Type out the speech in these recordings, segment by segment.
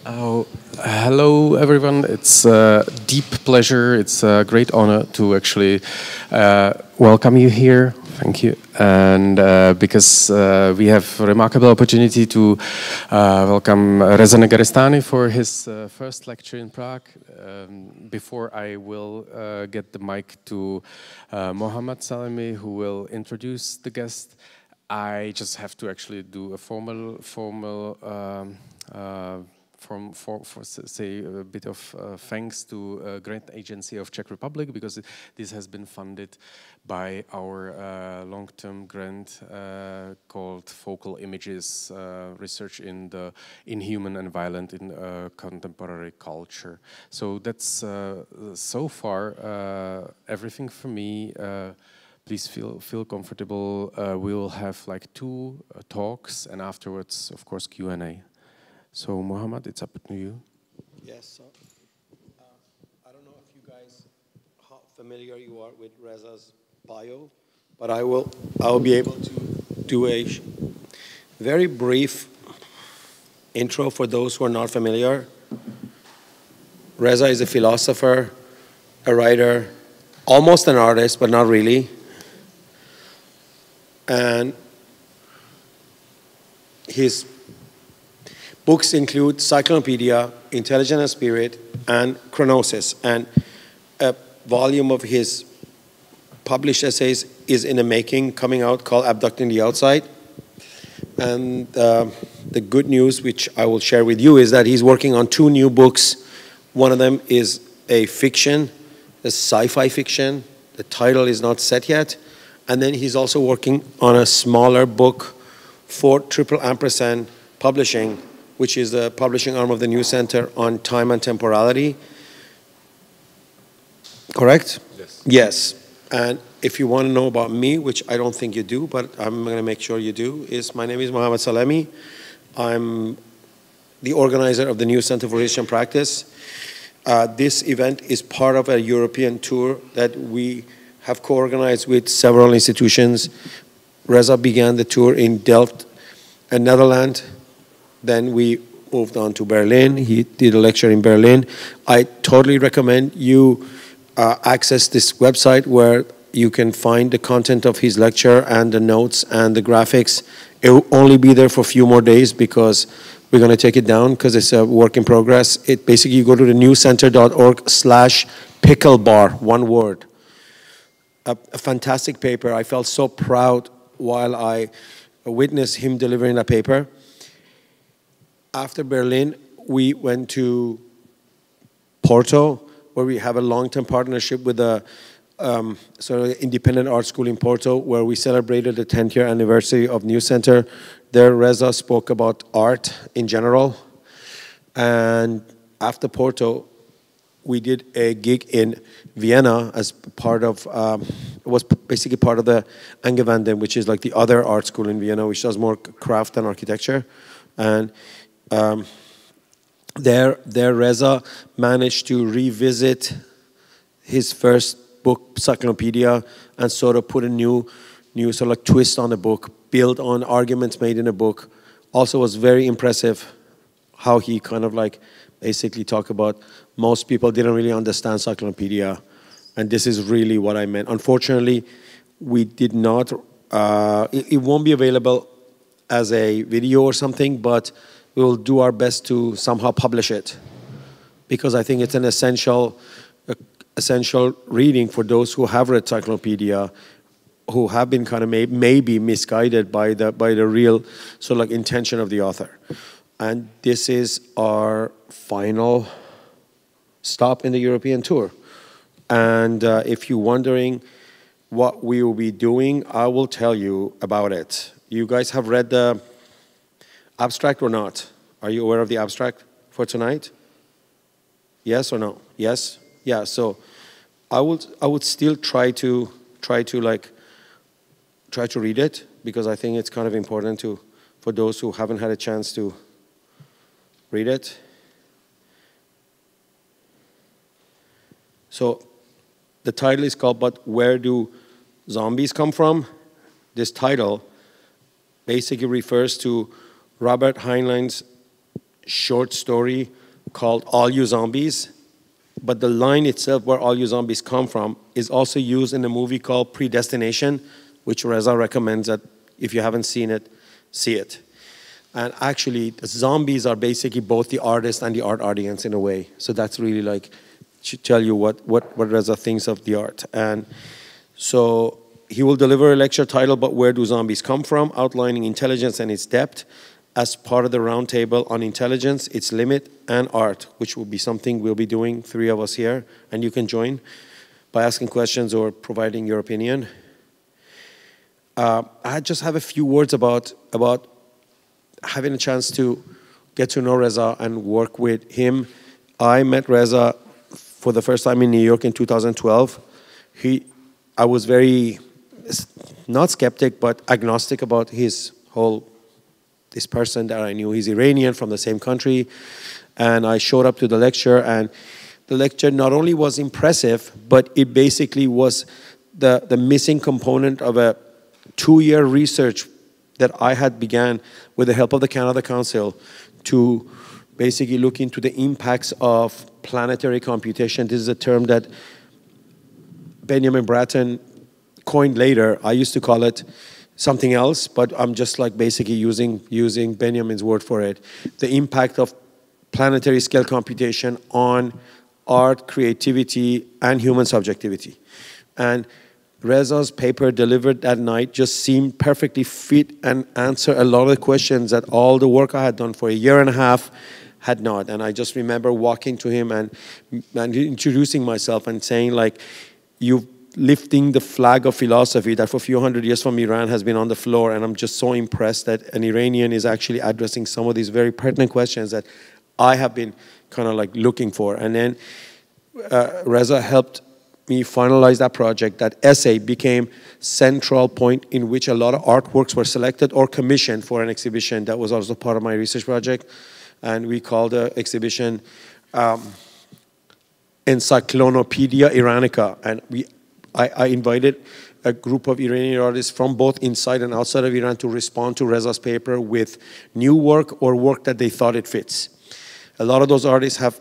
Oh, hello everyone. It's a deep pleasure. It's a great honor to actually welcome you here. Thank you. And because we have a remarkable opportunity to welcome Reza Negarestani for his first lecture in Prague. Before I will get the mic to Mohammad Salemy, who will introduce the guest, I just have to actually do a formal say a bit of thanks to a grant agency of Czech Republic, because this has been funded by our long-term grant called Focal Images, research in human and violent in contemporary culture. So that's so far everything for me. Please feel comfortable. We will have like 2 talks, and afterwards, of course, Q&A. So, Mohammad, it's up to you. Yes, so, I don't know if you guys, how familiar you are with Reza's bio, but I'll be able to do a very brief intro for those who are not familiar. Reza is a philosopher, a writer, almost an artist, but not really. And his books include Cyclonopedia, Intelligence and Spirit, and Chronosis. And a volume of his published essays is in the making, coming out, called Abducting the Outside. And the good news, which I will share with you, is that he's working on 2 new books. One of them is a fiction, a sci-fi fiction. The title is not set yet. And then he's also working on a smaller book for Triple Ampersand Publishing, which is the publishing arm of the New Center on Time and Temporality. Correct? Yes. Yes. And if you want to know about me, which I don't think you do, but I'm going to make sure you do, is my name is Mohammad Salemy. I'm the organizer of the New Center for Research and Practice. This event is part of a European tour that we have co-organized with several institutions. Reza began the tour in Delft, Netherlands. Then we moved on to Berlin. He did a lecture in Berlin. I totally recommend you access this website where you can find the content of his lecture and the notes and the graphics. It will only be there for a few more days because we're going to take it down because it's a work in progress. It basically, you go to the newcenter.org/picklebar, one word. A fantastic paper. I felt so proud while I witnessed him delivering that paper. After Berlin, we went to Porto, where we have a long-term partnership with a sort of independent art school in Porto, where we celebrated the 10th year anniversary of New Center. There, Reza spoke about art in general. And after Porto, we did a gig in Vienna as part of, it was basically part of the Angewandten, which is like the other art school in Vienna, which does more craft and architecture. And there Reza managed to revisit his first book, Cyclonopedia, and sort of put a new sort of like twist on the book, build on arguments made in the book. Also was very impressive how he kind of like basically talked about most people didn't really understand Cyclonopedia, and this is really what I meant. Unfortunately, we did not, it won't be available as a video or something, but we'll do our best to somehow publish it, because I think it's an essential reading for those who have read Cyclonopedia, who have been kind of maybe misguided by the real sort of like intention of the author. And this is our final stop in the European tour. And if you're wondering what we will be doing, I will tell you about it. You guys have read the abstract or not? Are you aware of the abstract for tonight? Yes or no? Yes? Yeah, so I would still try to read it, because I think it's kind of important for those who haven't had a chance to read it. So the title is called "But Where Do Zombies Come From?" This title basically refers to Robert Heinlein's short story called All You Zombies. But the line itself, where all you zombies come from, is also used in a movie called Predestination, which Reza recommends that if you haven't seen it, see it. And actually, the zombies are basically both the artist and the art audience in a way. So that's really like to tell you what Reza thinks of the art. And so he will deliver a lecture titled, But Where Do Zombies Come From? Outlining intelligence and its depth, as part of the roundtable on intelligence, its limit, and art, which will be something we'll be doing, 3 of us here, and you can join by asking questions or providing your opinion. I just have a few words about having a chance to get to know Reza and work with him. I met Reza for the first time in New York in 2012. I was very, not skeptic, but agnostic about his whole this person that I knew. He's Iranian from the same country. And I showed up to the lecture, and the lecture not only was impressive, but it basically was the missing component of a 2-year research that I had began with the help of the Canada Council to basically look into the impacts of planetary computation. This is a term that Benjamin Bratton coined later. I used to call it something else, but I'm just like basically using Benjamin's word for it. The impact of planetary scale computation on art, creativity, and human subjectivity. And Reza's paper delivered that night just seemed perfectly fit and answer a lot of the questions that all the work I had done for a year and a half had not. And I just remember walking to him and introducing myself and saying, like, you lifting the flag of philosophy that for a few hundred years from Iran has been on the floor, and I'm just so impressed that an Iranian is actually addressing some of these very pertinent questions that I have been kind of like looking for. And then Reza helped me finalize that project. That essay became central point in which a lot of artworks were selected or commissioned for an exhibition that was also part of my research project. And we called the exhibition Cyclonopedia Iranica. And I invited a group of Iranian artists from both inside and outside of Iran to respond to Reza's paper with new work or work that they thought it fits. A lot of those artists have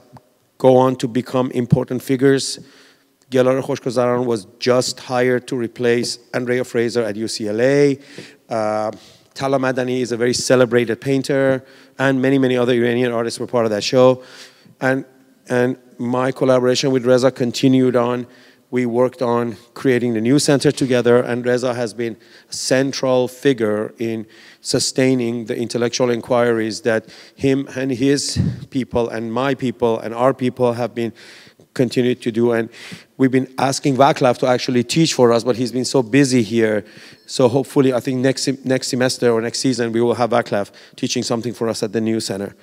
go on to become important figures. Gelar Khoshgozharan was just hired to replace Andrea Fraser at UCLA. Tala Madani is a very celebrated painter, and many, many other Iranian artists were part of that show. And my collaboration with Reza continued on. We worked on creating the new center together, and Reza has been a central figure in sustaining the intellectual inquiries that him and his people and my people and our people have been continued to do. And we've been asking Václav to actually teach for us, but he's been so busy here. So hopefully, I think next semester or next season, we will have Václav teaching something for us at the new center.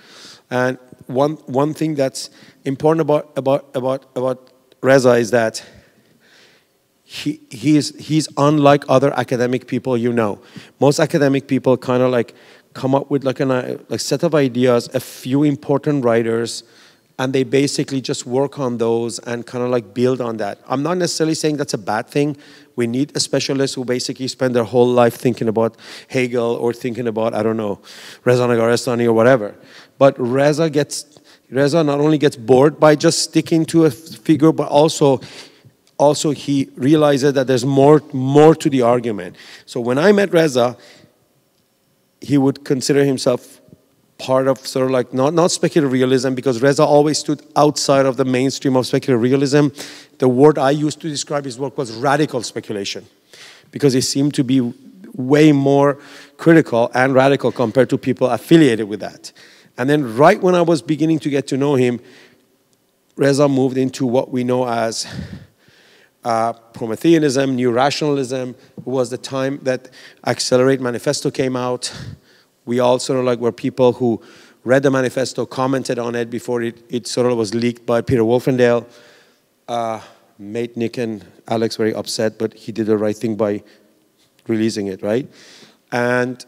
And one thing that's important about Reza is that he's unlike other academic people you know. Most academic people kind of like come up with like a set of ideas, a few important writers, and they basically just work on those and kind of like build on that. I'm not necessarily saying that's a bad thing. We need a specialist who basically spend their whole life thinking about Hegel or thinking about, I don't know, Reza Negarestani or whatever. But Reza not only gets bored by just sticking to a figure, but also he realizes that there's more to the argument. So when I met Reza, he would consider himself part of sort of like, not speculative realism, because Reza always stood outside of the mainstream of speculative realism. The word I used to describe his work was radical speculation, because he seemed to be way more critical and radical compared to people affiliated with that. And then right when I was beginning to get to know him, Reza moved into what we know as Prometheanism, neo-rationalism. It was the time that Accelerate Manifesto came out. We all sort of like were people who read the manifesto, commented on it before it sort of was leaked by Peter Wolfendale. Made Nick and Alex very upset, but he did the right thing by releasing it, right? And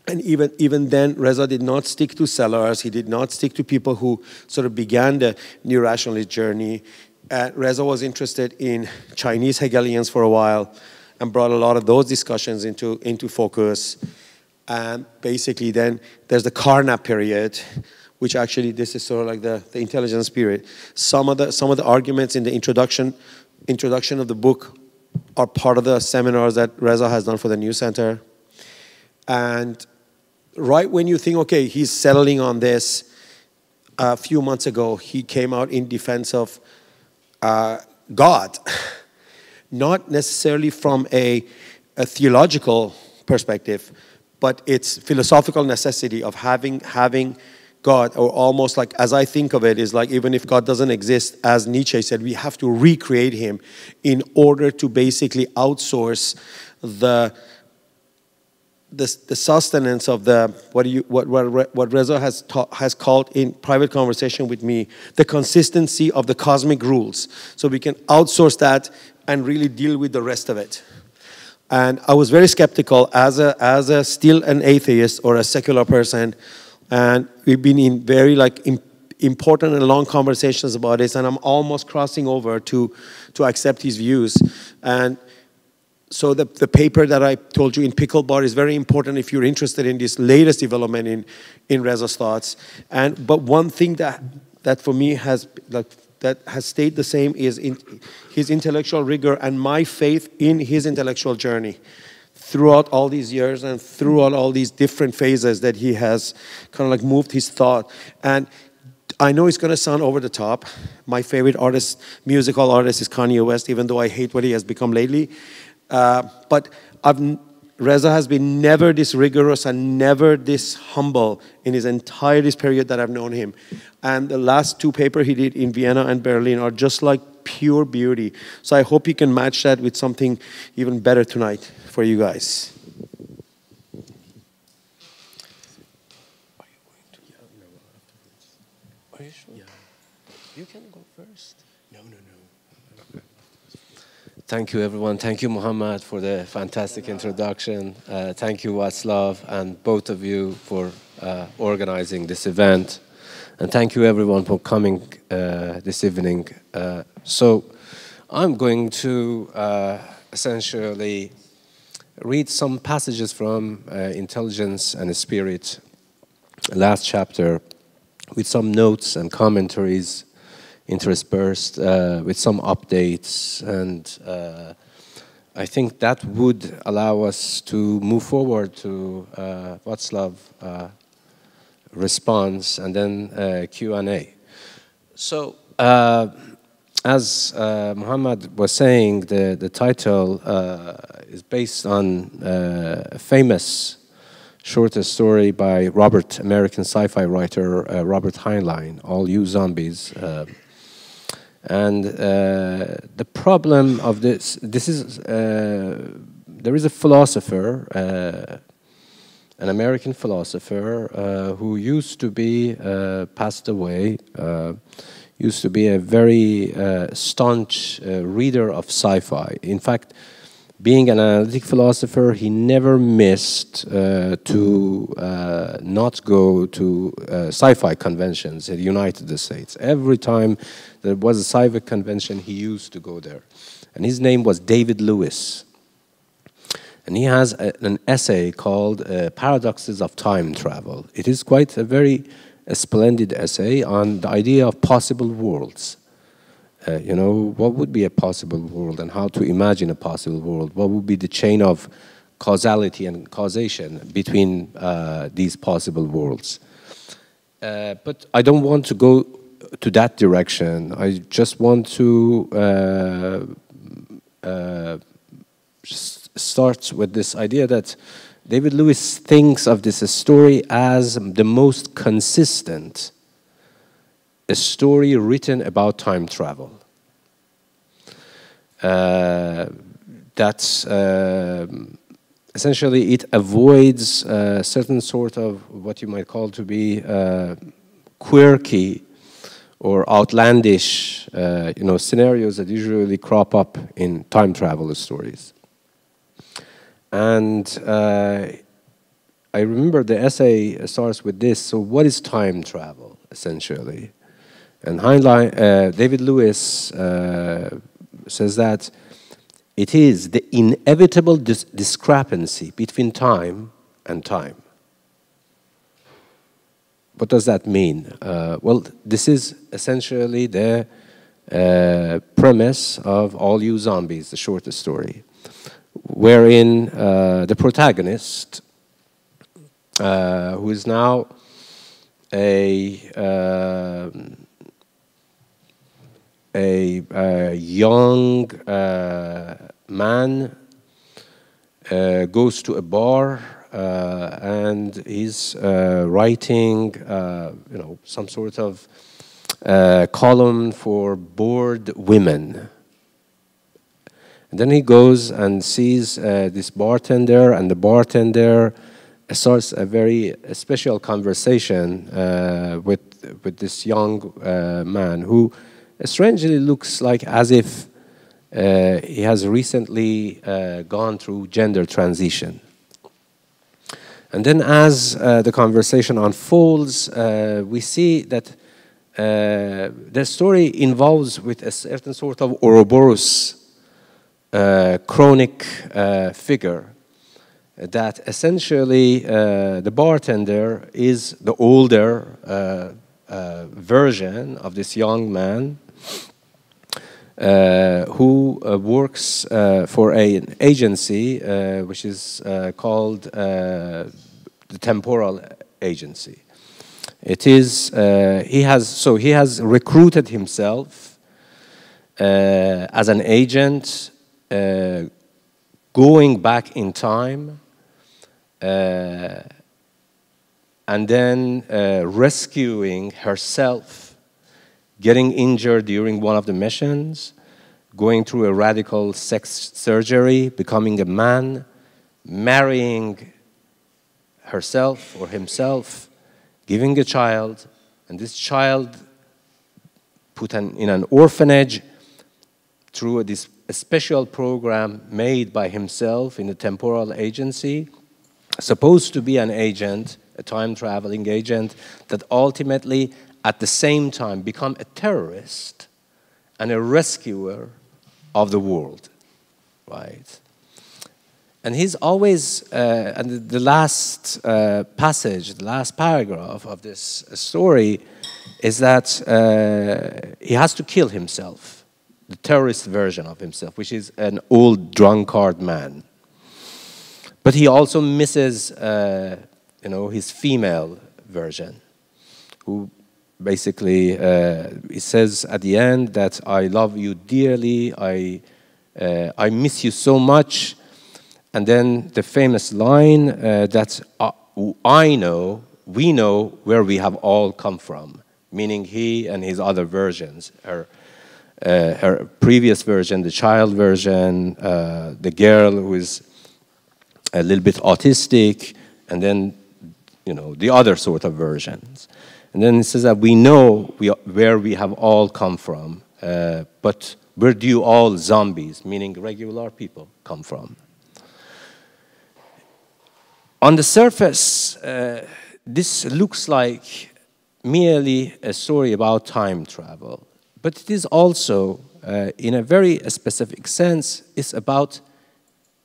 even then, Reza did not stick to sellers. He did not stick to people who sort of began the neo-rationalist journey. Reza was interested in Chinese Hegelians for a while and brought a lot of those discussions into focus. And basically then there's the Carnap period, which actually this is sort of like the intelligence period. Some of the arguments in the introduction of the book are part of the seminars that Reza has done for the New Center. And right when you think, okay, he's settling on this, a few months ago, he came out in defense of God, not necessarily from a theological perspective, but it's philosophical necessity of having God, or almost like, as I think of it, is like even if God doesn't exist, as Nietzsche said, we have to recreate him in order to basically outsource the sustenance of what Reza has called in private conversation with me, the consistency of the cosmic rules. So we can outsource that and really deal with the rest of it. And I was very skeptical as a still an atheist or a secular person, and we've been in very important and long conversations about this, and I'm almost crossing over to accept his views. And so the paper that I told you in Pickle Bar is very important if you're interested in this latest development in Reza's thoughts. But one thing that for me has stayed the same is in his intellectual rigor and my faith in his intellectual journey throughout all these years and throughout all these different phases that he has kind of like moved his thought. And I know it's going to sound over the top. My favorite artist, musical artist, is Kanye West, even though I hate what he has become lately. But Reza has been never this rigorous and never this humble in his entire this period that I've known him. And the last two papers he did in Vienna and Berlin are just like pure beauty. So I hope you can match that with something even better tonight for you guys. Are you sure? Yeah. You can go first. No. Thank you, everyone. Thank you, Mohammad, for the fantastic introduction. Thank you, Václav, and both of you for organizing this event. And thank you, everyone, for coming this evening. So I'm going to essentially read some passages from Intelligence and Spirit, last chapter, with some notes and commentaries interspersed with some updates, and I think that would allow us to move forward to Václav response and then Q&A. So as Mohammad was saying, the title is based on a famous short story by American sci-fi writer Robert Heinlein, All You Zombies. And the problem of this is, there is a philosopher, an American philosopher who used to be, passed away, used to be a very staunch reader of sci-fi. In fact, being an analytic philosopher, he never missed to not go to sci-fi conventions in the United States. Every time there was a sci-fi convention, he used to go there. And his name was David Lewis. And he has an essay called Paradoxes of Time Travel. It is quite a very splendid essay on the idea of possible worlds. You know, what would be a possible world and how to imagine a possible world? What would be the chain of causality and causation between these possible worlds? But I don't want to go to that direction. I just want to start with this idea that David Lewis thinks of this story as the most consistent a story written about time travel. That's essentially it avoids certain sort of what you might call to be quirky or outlandish, scenarios that usually crop up in time travel stories. And I remember the essay starts with this. So, what is time travel essentially? And Heinlein, David Lewis says that it is the inevitable discrepancy between time and time. What does that mean? Well, this is essentially the premise of All You Zombies, the short story, wherein the protagonist, who is now a young man, goes to a bar and he's writing, some sort of column for bored women. And then he goes and sees this bartender, and the bartender starts a very special conversation with this young man who strangely looks like as if he has recently gone through gender transition. And then as the conversation unfolds, we see that the story involves with a certain sort of Ouroboros chronic figure, that essentially the bartender is the older version of this young man who works for an agency which is called the temporal agency. It is he has recruited himself as an agent, going back in time, and then rescuing herself, getting injured during one of the missions, going through a radical sex surgery, becoming a man, marrying herself or himself, giving a child, and this child put in an orphanage through this special program made by himself in a temporal agency, supposed to be an agent, a time-traveling agent, that ultimately, at the same time, become a terrorist and a rescuer of the world, right? And he's always, and the last passage, the last paragraph of this story is that he has to kill himself, the terrorist version of himself, which is an old drunkard man. But he also misses, his female version, who basically, he says at the end that I love you dearly, I miss you so much. And then the famous line that we know where we have all come from, meaning he and his other versions, her previous version, the child version, the girl who is a little bit autistic, and then, the other sort of versions. And then it says that we know where we have all come from, but where do you all zombies, meaning regular people, come from? On the surface, this looks like merely a story about time travel, but it is also, in a very specific sense, it's about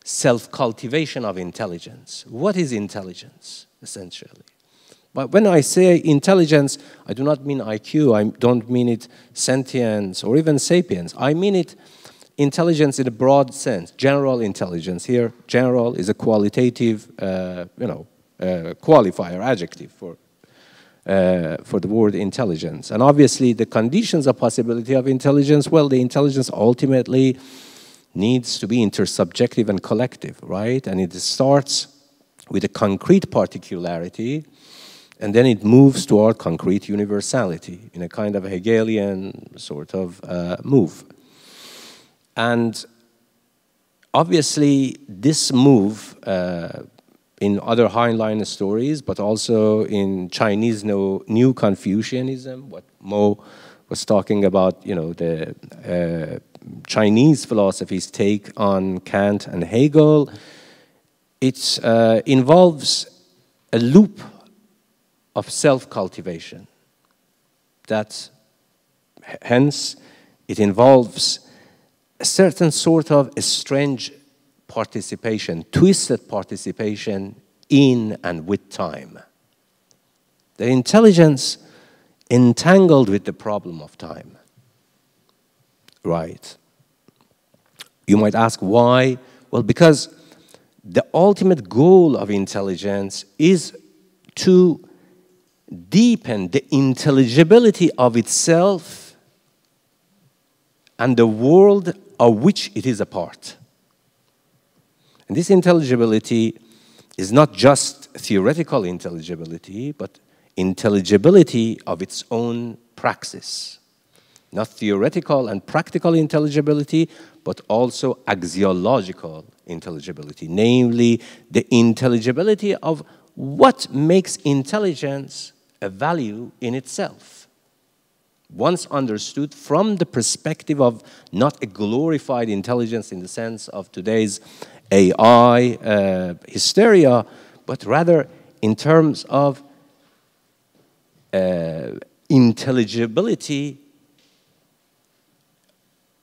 self-cultivation of intelligence. What is intelligence, essentially? But when I say intelligence, I do not mean IQ, I don't mean it sentience or even sapience. I mean it intelligence in a broad sense, general intelligence. Here, general is a qualitative, qualifier, adjective for the word intelligence. And obviously, the conditions of possibility of intelligence, well, the intelligence ultimately needs to be intersubjective and collective, right? And it starts with a concrete particularity, and then it moves toward concrete universality in a kind of Hegelian sort of move. And obviously, this move in other hardline stories, but also in Chinese New Confucianism, what Mo was talking about, the Chinese philosophy's take on Kant and Hegel, it involves a loop of self-cultivation. That, hence, it involves a certain sort of strange participation, twisted participation in and with time. The intelligence entangled with the problem of time. Right. You might ask why? Well, because the ultimate goal of intelligence is to deepen the intelligibility of itself and the world of which it is a part. And this intelligibility is not just theoretical intelligibility, but intelligibility of its own praxis. Not theoretical and practical intelligibility, but also axiological intelligibility, namely the intelligibility of what makes intelligence a value in itself. Once understood from the perspective of not a glorified intelligence in the sense of today's AI hysteria, but rather in terms of intelligibility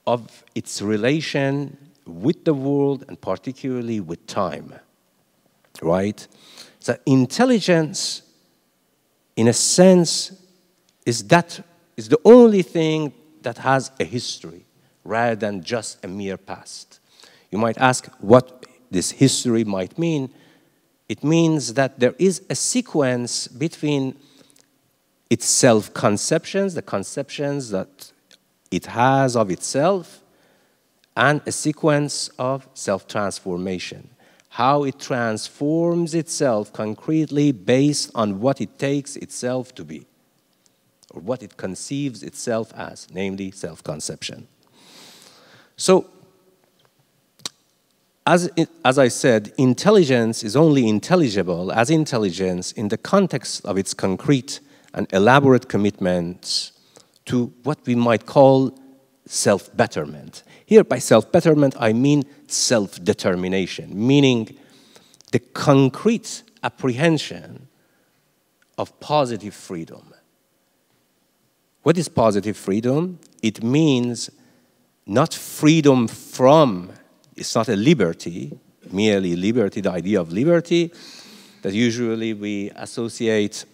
of its relation with the world and particularly with time, right? So intelligence, in a sense, is the only thing that has a history rather than just a mere past. You might ask what this history might mean. It means that there is a sequence between its self-conceptions, the conceptions that it has of itself, and a sequence of self-transformation. How it transforms itself concretely based on what it takes itself to be, or what it conceives itself as, namely self-conception. So, as I said, intelligence is only intelligible as intelligence in the context of its concrete and elaborate commitments to what we might call self-betterment. Here, by self-betterment, I mean self-determination, meaning the concrete apprehension of positive freedom. What is positive freedom? It means not freedom from, it's not a liberty, merely liberty, the idea of liberty that usually we associate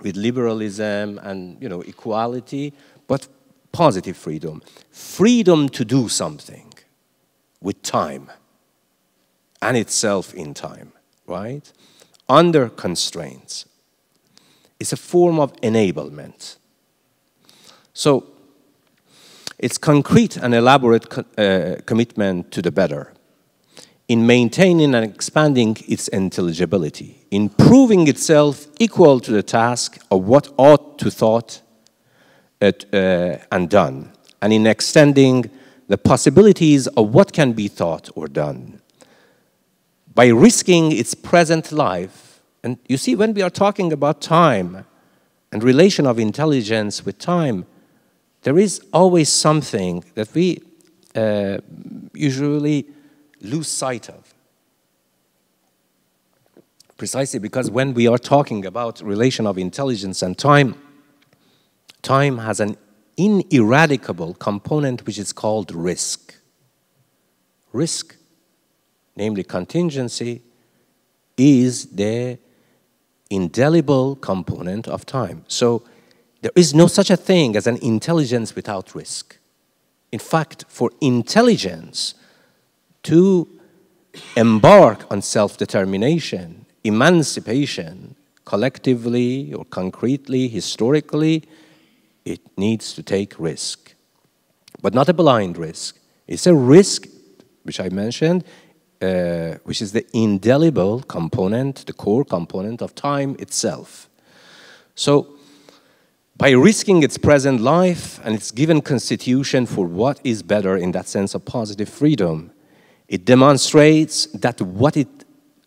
with liberalism and, equality, but positive freedom. Freedom to do something with time and itself in time, right? Under constraints. It's a form of enablement. So, it's concrete and elaborate commitment to the better, in maintaining and expanding its intelligibility, in proving itself equal to the task of what ought to thought and done, and in extending the possibilities of what can be thought or done. By risking its present life, and you see, when we are talking about time and relation of intelligence with time, there is always something that we usually lose sight of. Precisely because when we are talking about relation of intelligence and time, time has an ineradicable component which is called risk. Risk, namely contingency, is the indelible component of time. So there is no such a thing as an intelligence without risk. In fact, for intelligence to embark on self-determination, emancipation, collectively or concretely, historically, it needs to take risk. But not a blind risk. It's a risk, which I mentioned, which is the indelible component, the core component of time itself. So, by risking its present life and its given constitution for what is better in that sense of positive freedom, it demonstrates that what it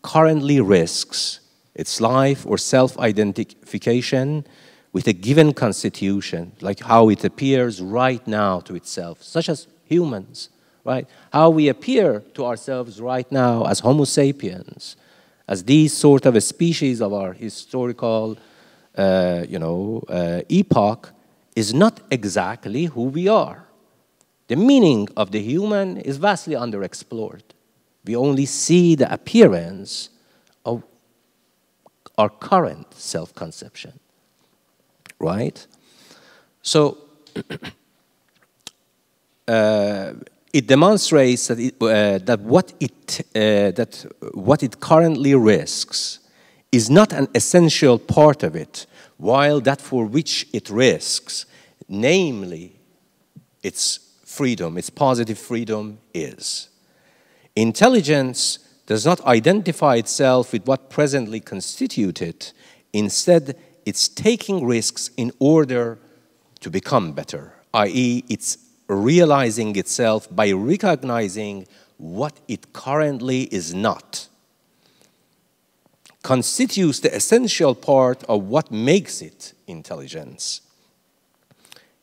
currently risks, its life or self-identification with a given constitution, like how it appears right now to itself, such as humans, right? How we appear to ourselves right now as Homo sapiens, as these sort of a species of our historical epoch is not exactly who we are. The meaning of the human is vastly underexplored. We only see the appearance of our current self-conception, right? So it demonstrates that what it currently risks is not an essential part of it, while that for which it risks, namely its freedom, its positive freedom, is. Intelligence does not identify itself with what presently constitutes it. Instead, it's taking risks in order to become better, i.e., it's realizing itself by recognizing what it currently is not. Constitutes the essential part of what makes it intelligence.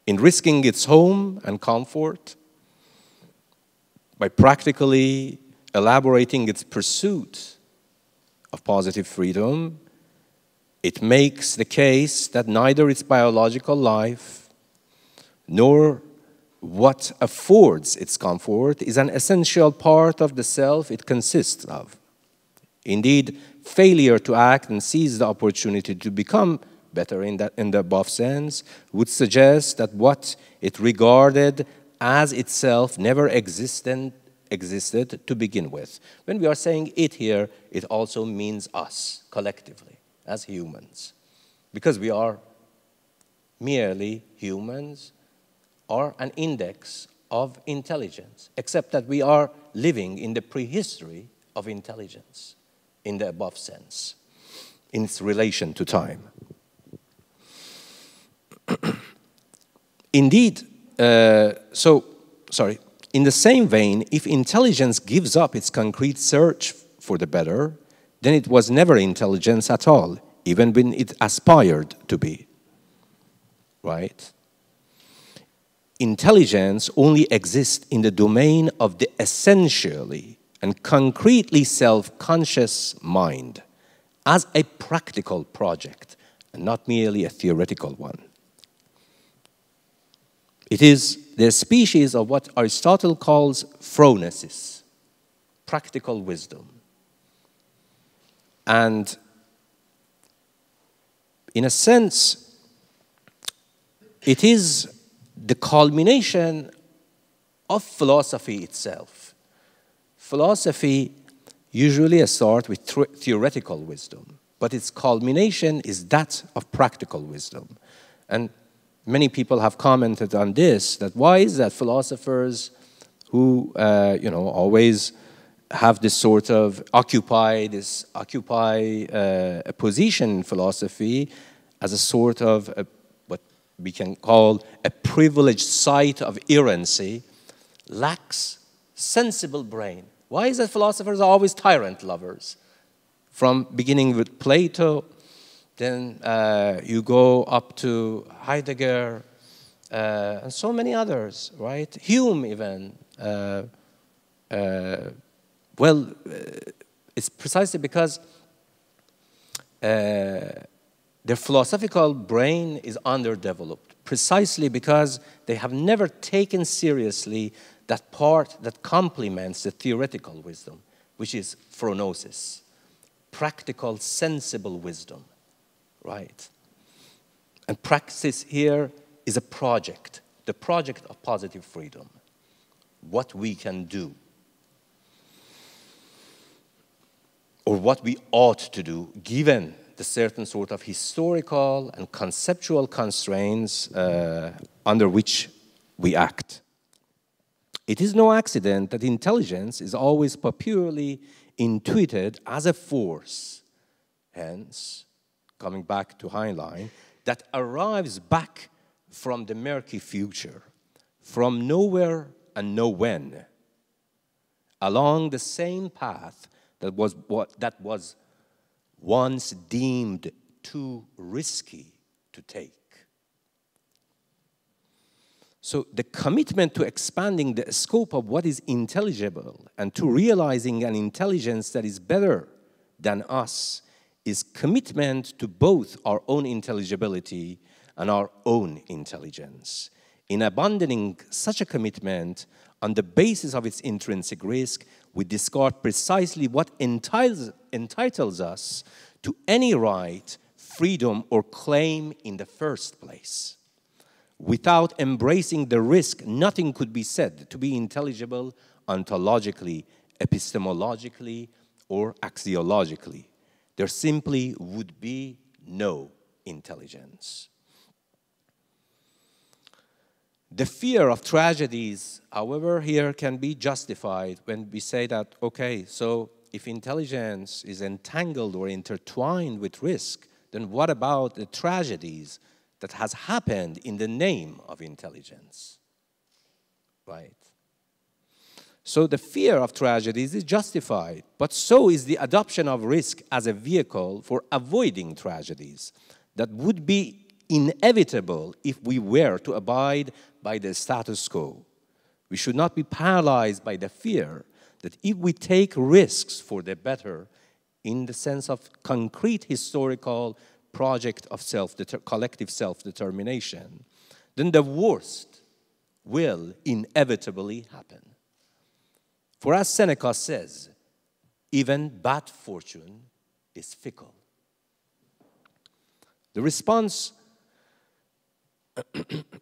In risking its home and comfort, by practically elaborating its pursuit of positive freedom, it makes the case that neither its biological life nor what affords its comfort is an essential part of the self it consists of. Indeed, failure to act and seize the opportunity to become better in the above sense would suggest that what it regarded as itself never existed to begin with. When we are saying it here, it also means us, collectively, as humans. Because we are merely humans, or an index of intelligence, except that we are living in the prehistory of intelligence, in the above sense, in its relation to time. Indeed, in the same vein, if intelligence gives up its concrete search for the better, then it was never intelligence at all, even when it aspired to be, right? Intelligence only exists in the domain of the essentially and concretely self-conscious mind as a practical project and not merely a theoretical one. It is the species of what Aristotle calls phronesis, practical wisdom. And in a sense, it is the culmination of philosophy itself. Philosophy usually starts with theoretical wisdom, but its culmination is that of practical wisdom. And many people have commented on this, that why is that philosophers who, always have this sort of occupy a position in philosophy as a sort of what we can call a privileged site of errancy, lacks sensible brain. Why is that philosophers are always tyrant lovers? From beginning with Plato, then you go up to Heidegger, and so many others, right? Hume even. It's precisely because their philosophical brain is underdeveloped, precisely because they have never taken seriously that part that complements the theoretical wisdom, which is phronosis, practical, sensible wisdom, right? And praxis here is a project, the project of positive freedom, what we can do, or what we ought to do, given the certain sort of historical and conceptual constraints under which we act. It is no accident that intelligence is always popularly intuited as a force, hence, coming back to Heinlein, that arrives back from the murky future, from nowhere and no when, along the same path that was once deemed too risky to take. So the commitment to expanding the scope of what is intelligible and to realizing an intelligence that is better than us is commitment to both our own intelligibility and our own intelligence. In abandoning such a commitment on the basis of its intrinsic risk, we discard precisely what entitles us to any right, freedom, or claim in the first place. Without embracing the risk, nothing could be said to be intelligible ontologically, epistemologically, or axiologically. There simply would be no intelligence. The fear of tragedies, however, here can be justified when we say that, okay, so if intelligence is entangled or intertwined with risk, then what about the tragedies that has happened in the name of intelligence, right? So the fear of tragedies is justified, but so is the adoption of risk as a vehicle for avoiding tragedies that would be inevitable if we were to abide by the status quo. We should not be paralyzed by the fear that if we take risks for the better, in the sense of concrete historical project of collective self-determination, then the worst will inevitably happen. For as Seneca says, even bad fortune is fickle. The response,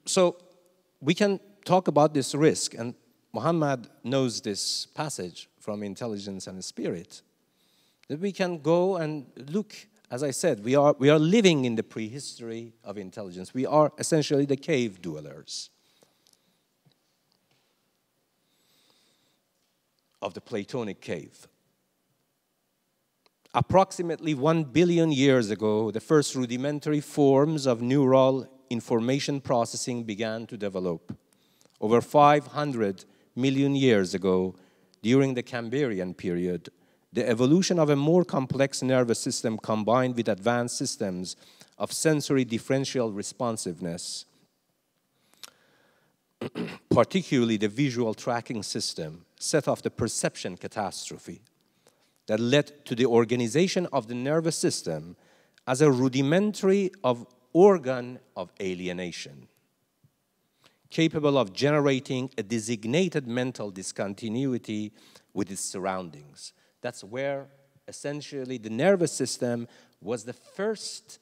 so we can talk about this risk, and Mohammad knows this passage from Intelligence and Spirit, that we can go and look, as I said, we are living in the prehistory of intelligence. We are essentially the cave dwellers of the Platonic cave. Approximately 1 billion years ago, the first rudimentary forms of neural information processing began to develop. Over 500 million years ago, during the Cambrian period, the evolution of a more complex nervous system combined with advanced systems of sensory differential responsiveness, particularly the visual tracking system, set off the perception catastrophe that led to the organization of the nervous system as a rudimentary organ of alienation, capable of generating a designated mental discontinuity with its surroundings. That's where essentially the nervous system was the first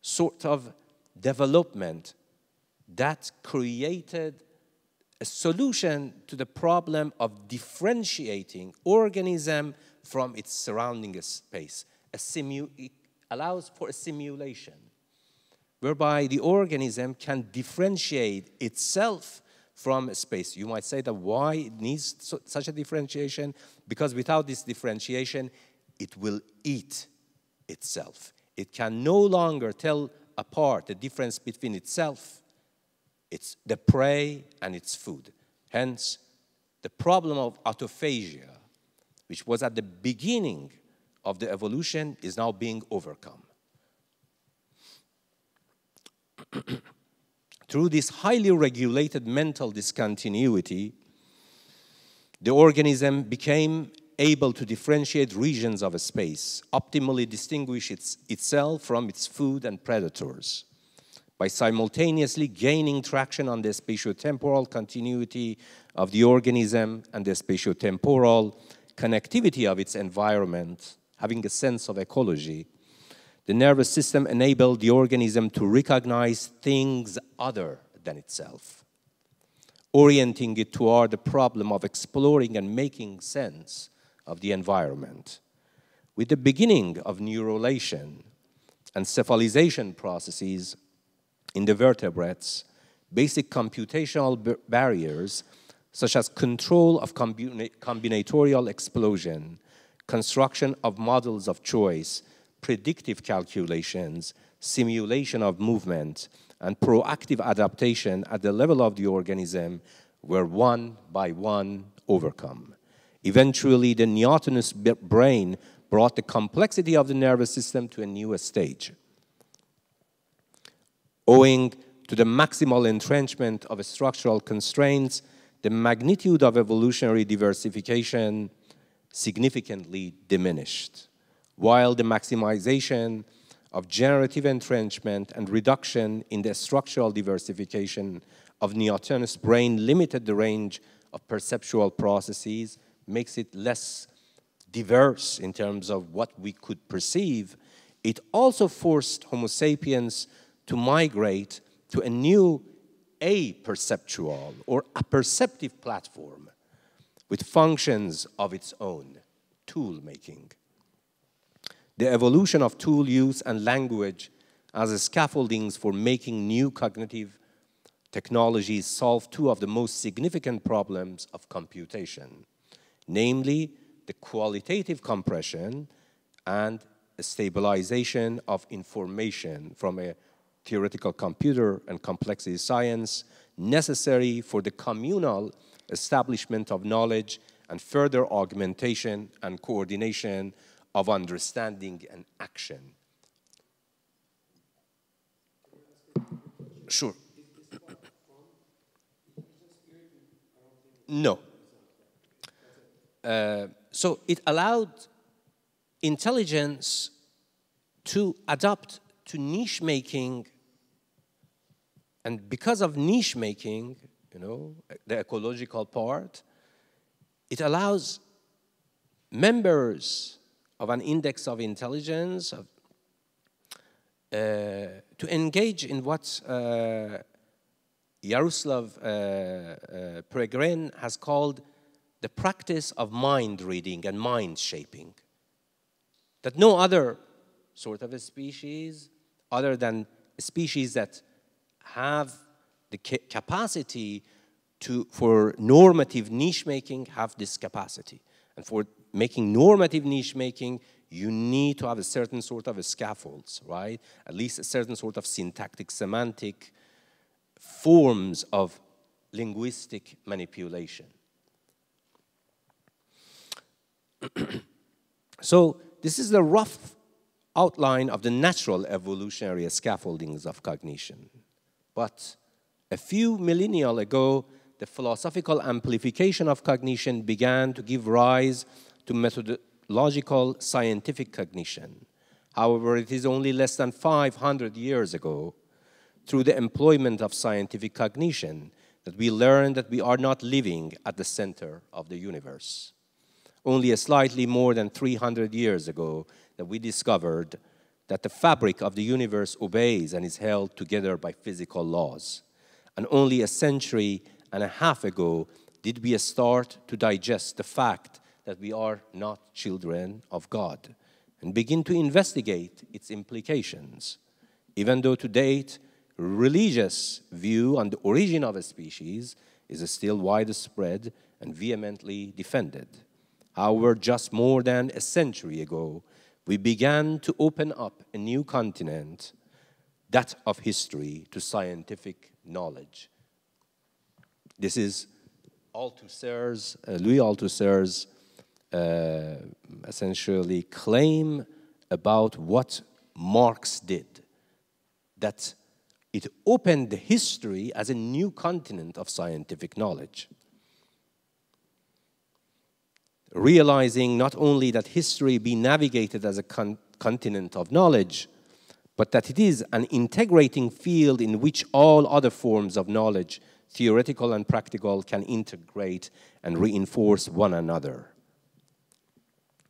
sort of development that created a solution to the problem of differentiating organism from its surrounding space. It allows for a simulation whereby the organism can differentiate itself from a space. You might say that why it needs such a differentiation? Because without this differentiation, it will eat itself. It can no longer tell apart the difference between itself, it's the prey, and its food. Hence, the problem of autophagia, which was at the beginning of the evolution, is now being overcome. Through this highly regulated mental discontinuity, the organism became able to differentiate regions of a space, optimally distinguish itself from its food and predators, by simultaneously gaining traction on the spatiotemporal continuity of the organism and the spatiotemporal connectivity of its environment, having a sense of ecology. The nervous system enabled the organism to recognize things other than itself, orienting it toward the problem of exploring and making sense of the environment. With the beginning of neurulation and cephalization processes in the vertebrates, basic computational barriers such as control of combinatorial explosion, construction of models of choice, predictive calculations, simulation of movement, and proactive adaptation at the level of the organism were one by one overcome. Eventually, the neotenous brain brought the complexity of the nervous system to a new stage. Owing to the maximal entrenchment of structural constraints, the magnitude of evolutionary diversification significantly diminished, while the maximization of generative entrenchment and reduction in the structural diversification of neo-rationalist brain limited the range of perceptual processes, makes it less diverse in terms of what we could perceive. It also forced Homo sapiens to migrate to a new a-perceptual or apperceptive platform with functions of its own, tool making. The evolution of tool use and language as scaffoldings for making new cognitive technologies solve two of the most significant problems of computation, namely the qualitative compression and stabilization of information from a theoretical computer and complexity science necessary for the communal establishment of knowledge and further augmentation and coordination of understanding and action. Sure. No. So it allowed intelligence to adapt to niche making, and because of niche making, you know, the ecological part, it allows members of an index of intelligence to engage in what Jaroslav Peregrin has called the practice of mind reading and mind shaping. That no other sort of a species, other than species that have the capacity for normative niche making, have this capacity. And for making normative niche making, you need to have a certain sort of a scaffolds, right? At least a certain sort of syntactic, semantic forms of linguistic manipulation. So this is the rough outline of the natural evolutionary scaffoldings of cognition. But a few millennia ago, the philosophical amplification of cognition began to give rise to methodological scientific cognition. However, it is only less than 500 years ago, through the employment of scientific cognition, that we learned that we are not living at the center of the universe. Only a slightly more than 300 years ago that we discovered that the fabric of the universe obeys and is held together by physical laws. And only a century and a half ago did we start to digest the fact that we are not children of God and begin to investigate its implications. Even though to date, religious view on the origin of a species is still widespread and vehemently defended. However, just more than a century ago, we began to open up a new continent, that of history, to scientific knowledge. This is Althusser's, Louis Althusser's essentially claim about what Marx did, that it opened the history as a new continent of scientific knowledge. Realizing not only that history be navigated as a continent of knowledge, but that it is an integrating field in which all other forms of knowledge, theoretical and practical, can integrate and reinforce one another.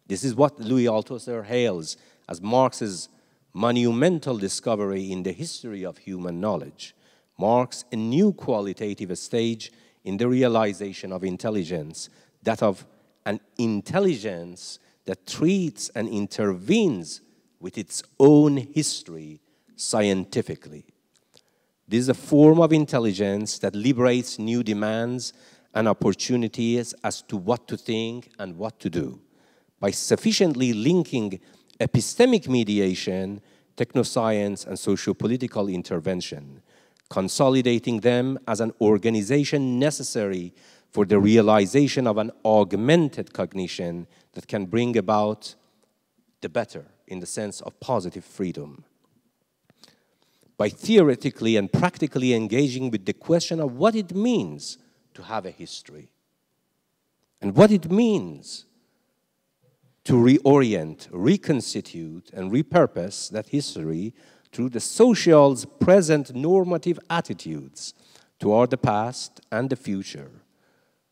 This is what Louis Althusser hails as Marx's monumental discovery in the history of human knowledge, marks a new qualitative stage in the realization of intelligence, that of an intelligence that treats and intervenes with its own history scientifically. This is a form of intelligence that liberates new demands and opportunities as to what to think and what to do, by sufficiently linking epistemic mediation, technoscience, and socio-political intervention, consolidating them as an organization necessary for the realization of an augmented cognition that can bring about the better in the sense of positive freedom. By theoretically and practically engaging with the question of what it means to have a history, and what it means to reorient, reconstitute, and repurpose that history through the social's present normative attitudes toward the past and the future,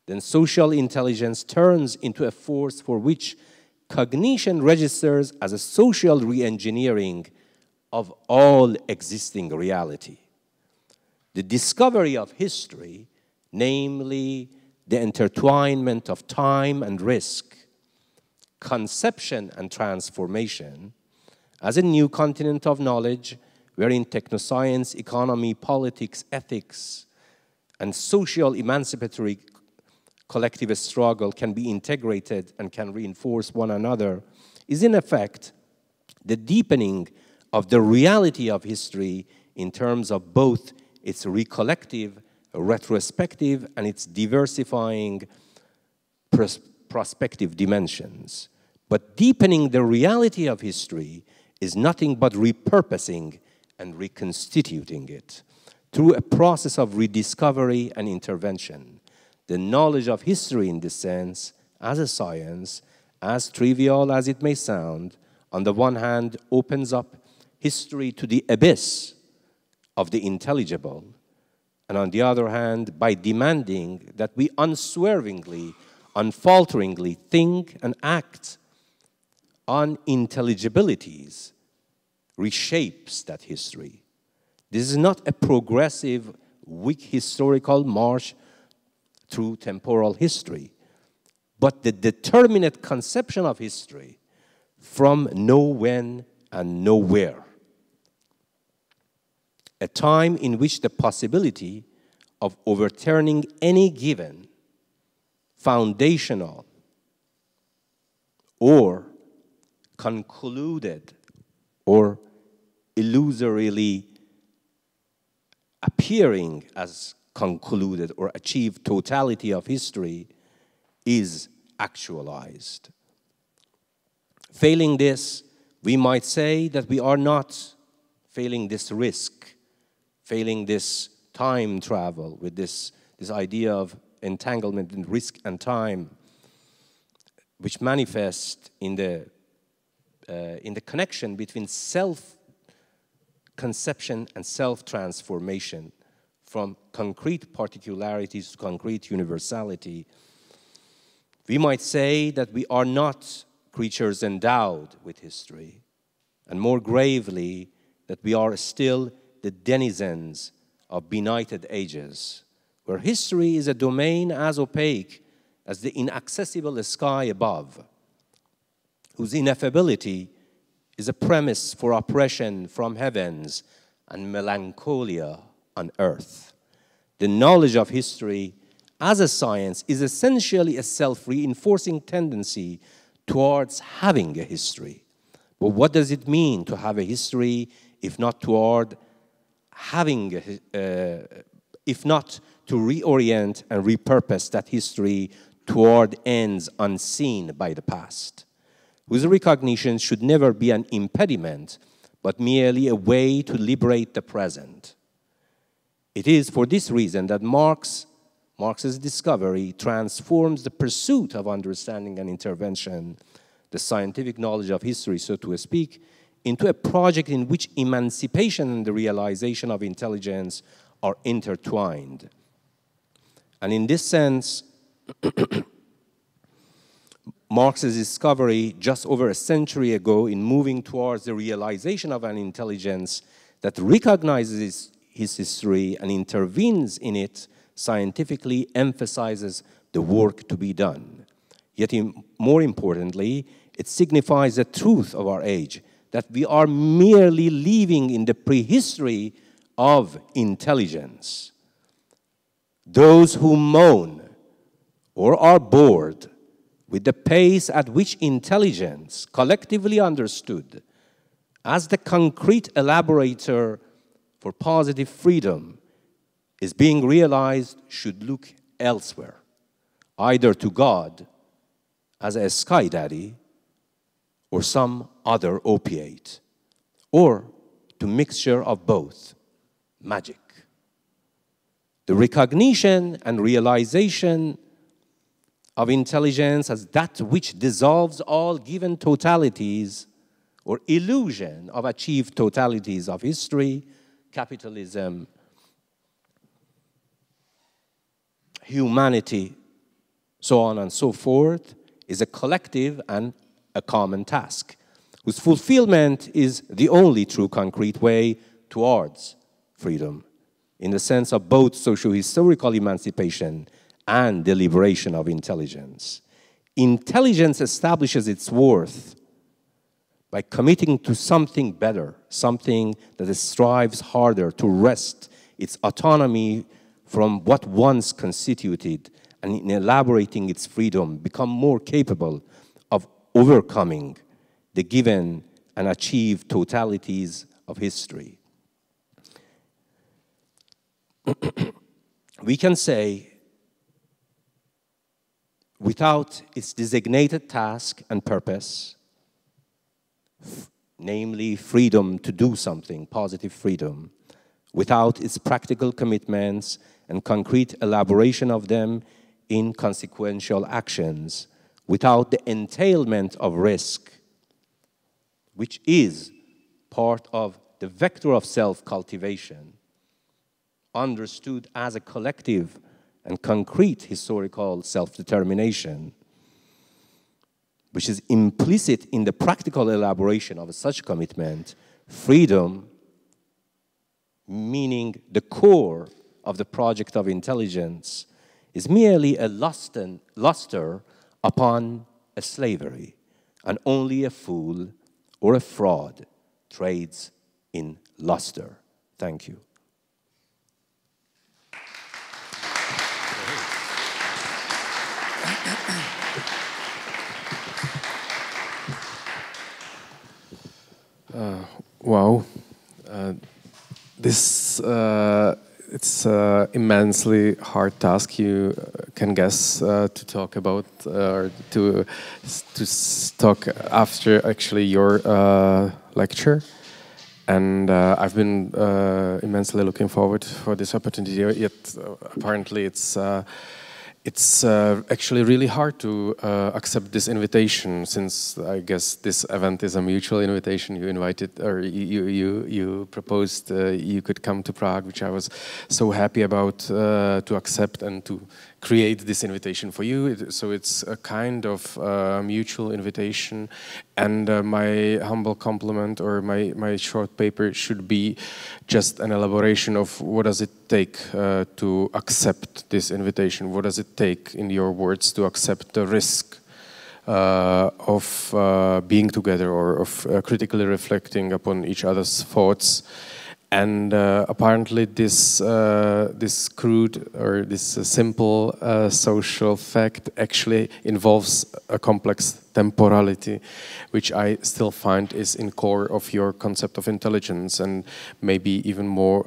then social intelligence turns into a force for which cognition registers as a social re-engineering of all existing reality. The discovery of history, namely the intertwinement of time and risk, conception and transformation, as a new continent of knowledge wherein technoscience, economy, politics, ethics, and social emancipatory collective struggle can be integrated and can reinforce one another, is in effect the deepening of the reality of history in terms of both its recollective, retrospective, and its diversifying prospective dimensions. But deepening the reality of history is nothing but repurposing and reconstituting it through a process of rediscovery and intervention. The knowledge of history in this sense, as a science, as trivial as it may sound, on the one hand opens up history to the abyss of the intelligible, and on the other hand, by demanding that we unswervingly, unfalteringly think and act on intelligibilities, reshapes that history. This is not a progressive, weak historical march through temporal history, but the determinate conception of history from know when and nowhere. A time in which the possibility of overturning any given foundational or concluded or illusorily appearing as concluded or achieved totality of history is actualized. Failing this, we might say that we are not failing this risk, failing this time travel with this idea of entanglement in risk and time, which manifest in the connection between self-conception and self-transformation from concrete particularities to concrete universality. We might say that we are not creatures endowed with history, and more gravely, that we are still the denizens of benighted ages, where history is a domain as opaque as the inaccessible sky above, whose ineffability is a premise for oppression from heavens and melancholia on earth. The knowledge of history as a science is essentially a self-reinforcing tendency towards having a history. But what does it mean to have a history if not toward having, if not to reorient and repurpose that history toward ends unseen by the past, whose recognition should never be an impediment, but merely a way to liberate the present. It is for this reason that Marx's discovery transforms the pursuit of understanding and intervention, the scientific knowledge of history, so to speak, into a project in which emancipation and the realization of intelligence are intertwined. And in this sense, Marx's discovery just over a century ago in moving towards the realization of an intelligence that recognizes his history and intervenes in it scientifically emphasizes the work to be done. Yet more importantly, it signifies the truth of our age, that we are merely living in the prehistory of intelligence. Those who moan or are bored with the pace at which intelligence, collectively understood as the concrete elaborator for positive freedom, is being realized, should look elsewhere, either to God as a sky daddy or some other opiate, or to mixture of both, magic. The recognition and realization of intelligence as that which dissolves all given totalities or illusion of achieved totalities of history, capitalism, humanity, so on and so forth, is a collective and a common task, whose fulfillment is the only true concrete way towards freedom, in the sense of both socio-historical emancipation and the liberation of intelligence. Intelligence establishes its worth by committing to something better, something that strives harder to wrest its autonomy from what once constituted, and in elaborating its freedom, become more capable of overcoming the given and achieved totalities of history. We can say, without its designated task and purpose, namely freedom to do something, positive freedom, without its practical commitments and concrete elaboration of them in consequential actions, without the entailment of risk, which is part of the vector of self-cultivation, understood as a collective and concrete historical self-determination, which is implicit in the practical elaboration of such commitment. Freedom, meaning the core of the project of intelligence, is merely a luster upon a slavery, and only a fool or a fraud trades in luster. Thank you. Wow, it's an immensely hard task, you can guess, to talk about or to talk after actually your lecture. And I've been immensely looking forward for this opportunity. Yet apparently it's actually really hard to accept this invitation, since I guess this event is a mutual invitation. You invited, or you proposed you could come to Prague, which I was so happy about to accept and to create this invitation for you. So it's a kind of mutual invitation, and my humble compliment, or my short paper, should be just an elaboration of what does it take to accept this invitation. What does it take, in your words, to accept the risk of being together, or of critically reflecting upon each other's thoughts. And apparently this crude, or this simple social fact actually involves a complex temporality, which I still find is in core of your concept of intelligence, and maybe even more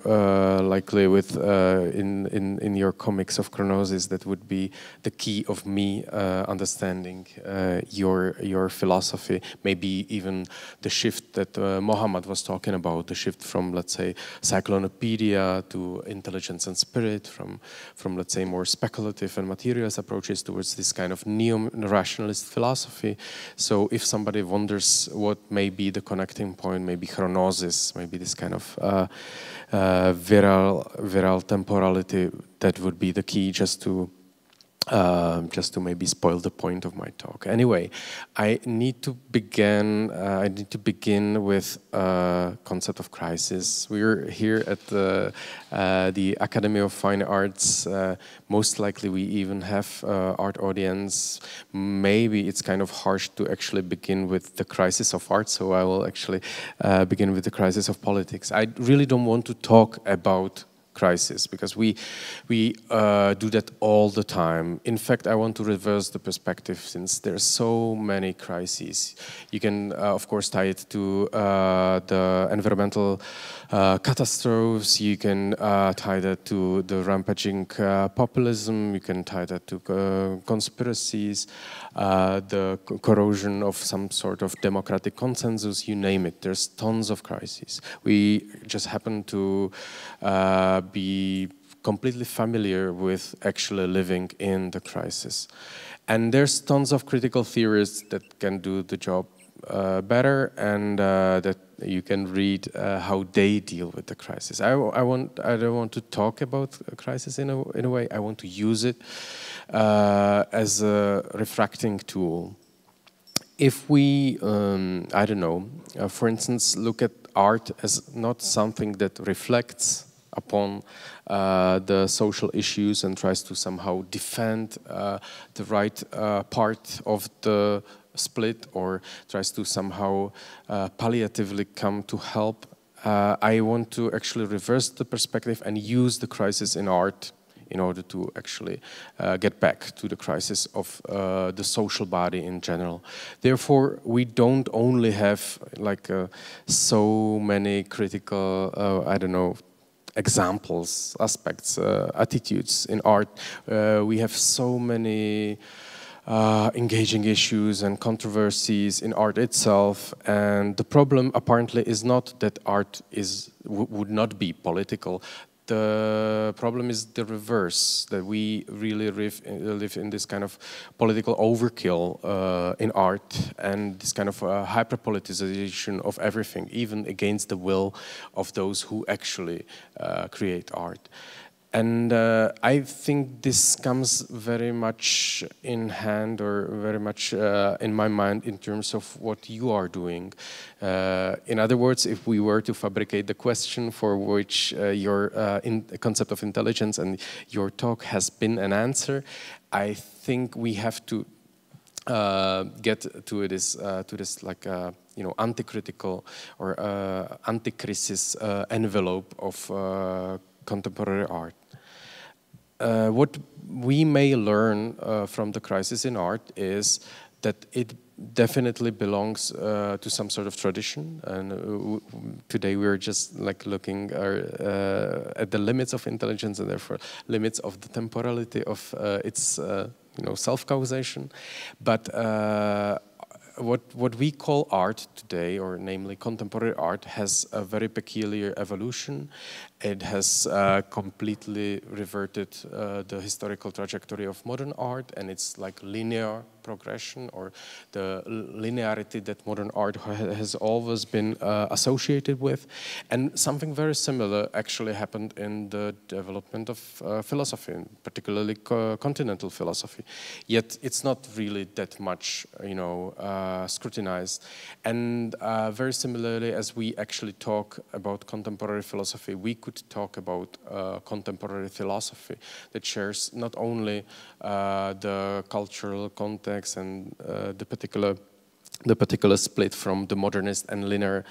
likely with in your comics of chronosis. That would be the key of me understanding your philosophy. Maybe even the shift that Mohammad was talking about, the shift from, let's say, Cyclonopedia to intelligence and spirit, from let's say more speculative and materialist approaches towards this kind of neo-rationalist philosophy. So if somebody wonders what may be the connecting point, maybe chronosis, maybe this kind of viral temporality, that would be the key, just to maybe spoil the point of my talk. Anyway, I need to begin with a concept of crisis. We're here at the Academy of Fine Arts. Most likely we even have art audience. Maybe it's kind of harsh to actually begin with the crisis of art, so I will actually begin with the crisis of politics. I really don't want to talk about crisis, because we do that all the time. In fact, I want to reverse the perspective, since there's so many crises. You can, of course, tie it to the environmental catastrophes. You can tie that to the rampaging populism. You can tie that to conspiracies, the corrosion of some sort of democratic consensus. You name it. There's tons of crises. We just happen to be completely familiar with actually living in the crisis. And there's tons of critical theorists that can do the job better, and that you can read how they deal with the crisis. I don't want to talk about a crisis in a way. I want to use it as a refracting tool. If we, I don't know, for instance, look at art as not something that reflects upon the social issues and tries to somehow defend the right part of the split, or tries to somehow palliatively come to help, I want to actually reverse the perspective and use the crisis in art in order to actually get back to the crisis of the social body in general. Therefore, we don't only have like so many critical, I don't know, examples, aspects, attitudes in art. We have so many engaging issues and controversies in art itself, and the problem apparently is not that art would not be political. The problem is the reverse, that we really live in this kind of political overkill in art, and this kind of hyper-politicization of everything, even against the will of those who actually create art. And I think this comes very much in hand, or very much in my mind, in terms of what you are doing. In other words, if we were to fabricate the question for which your concept of intelligence and your talk has been an answer, I think we have to get to this like anti-critical or anti-crisis envelope of contemporary art. What we may learn from the crisis in art is that it definitely belongs to some sort of tradition, and today we're just like looking at the limits of intelligence, and therefore limits of the temporality of its self-causation. But what we call art today, or namely contemporary art, has a very peculiar evolution. It has completely reverted the historical trajectory of modern art, and it's like linear progression, or the linearity that modern art has always been associated with. And something very similar actually happened in the development of philosophy, particularly continental philosophy. Yet it's not really that much, scrutinized. And very similarly, as we actually talk about contemporary philosophy, we could talk about contemporary philosophy that shares not only the cultural context and the particular split from the modernist and linear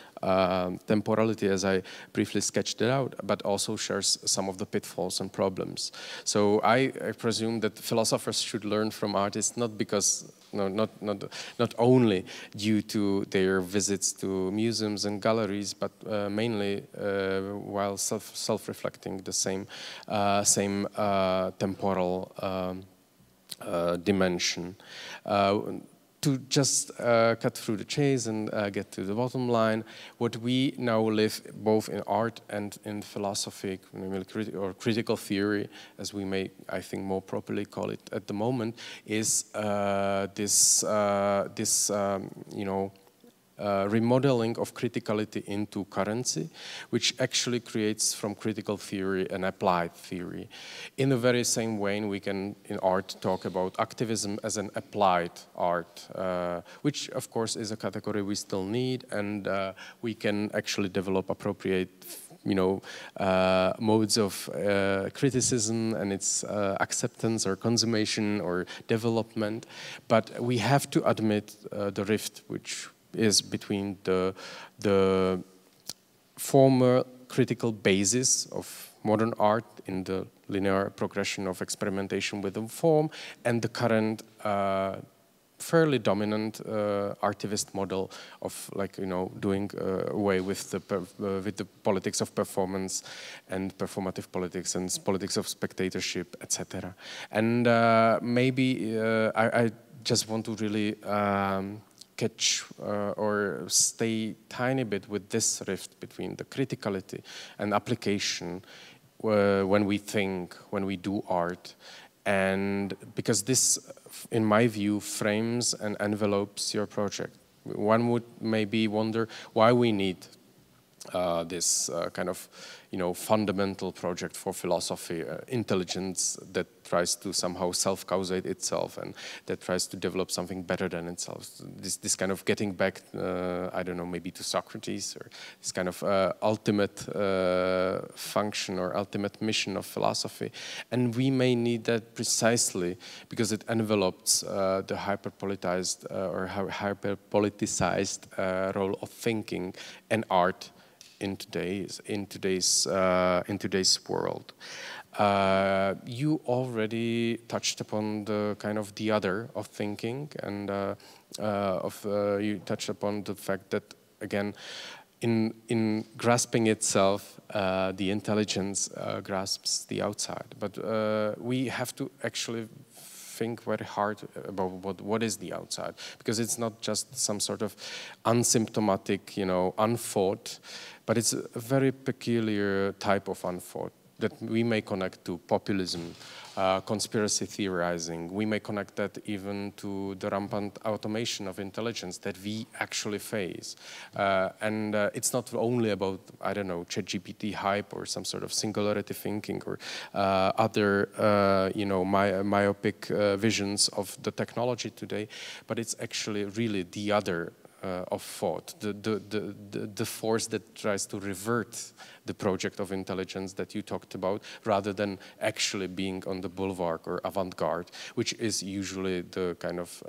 temporality, as I briefly sketched it out, but also shares some of the pitfalls and problems. So I presume that philosophers should learn from artists, not because not only due to their visits to museums and galleries, but mainly while self-reflecting the same temporal dimension. To just cut through the chase and get to the bottom line, what we now live both in art and in philosophy, or critical theory, as we may, I think, more properly call it at the moment, is this remodeling of criticality into currency, which actually creates from critical theory an applied theory. In the very same way, we can, in art, talk about activism as an applied art, which, of course, is a category we still need, and we can actually develop appropriate modes of criticism and its acceptance or consummation or development. But we have to admit the rift which is between the former critical basis of modern art in the linear progression of experimentation with the form, and the current fairly dominant artivist model of doing away with the politics of performance and performative politics and politics of spectatorship, etc. And maybe I just want to really catch or stay tiny bit with this rift between the criticality and application, when we think, when we do art. And because this, in my view, frames and envelopes your project. One would maybe wonder why we need this kind of, fundamental project for philosophy, intelligence that tries to somehow self-causate itself and that tries to develop something better than itself. This kind of getting back, I don't know, maybe to Socrates, or this kind of ultimate function or ultimate mission of philosophy. And we may need that precisely because it envelopes the hyper-politicized role of thinking and art in today's world. You already touched upon the kind of the other of thinking, and you touched upon the fact that, again, in grasping itself, the intelligence grasps the outside. But we have to actually think very hard about what is the outside, because it's not just some sort of unsymptomatic, unthought, but it's a very peculiar type of unthought that we may connect to populism, conspiracy theorizing. We may connect that even to the rampant automation of intelligence that we actually face. And it's not only about, I don't know, ChatGPT hype or some sort of singularity thinking or other, myopic visions of the technology today, but it's actually really the other of thought, the force that tries to revert the project of intelligence that you talked about, rather than actually being on the boulevard or avant-garde, which is usually the kind of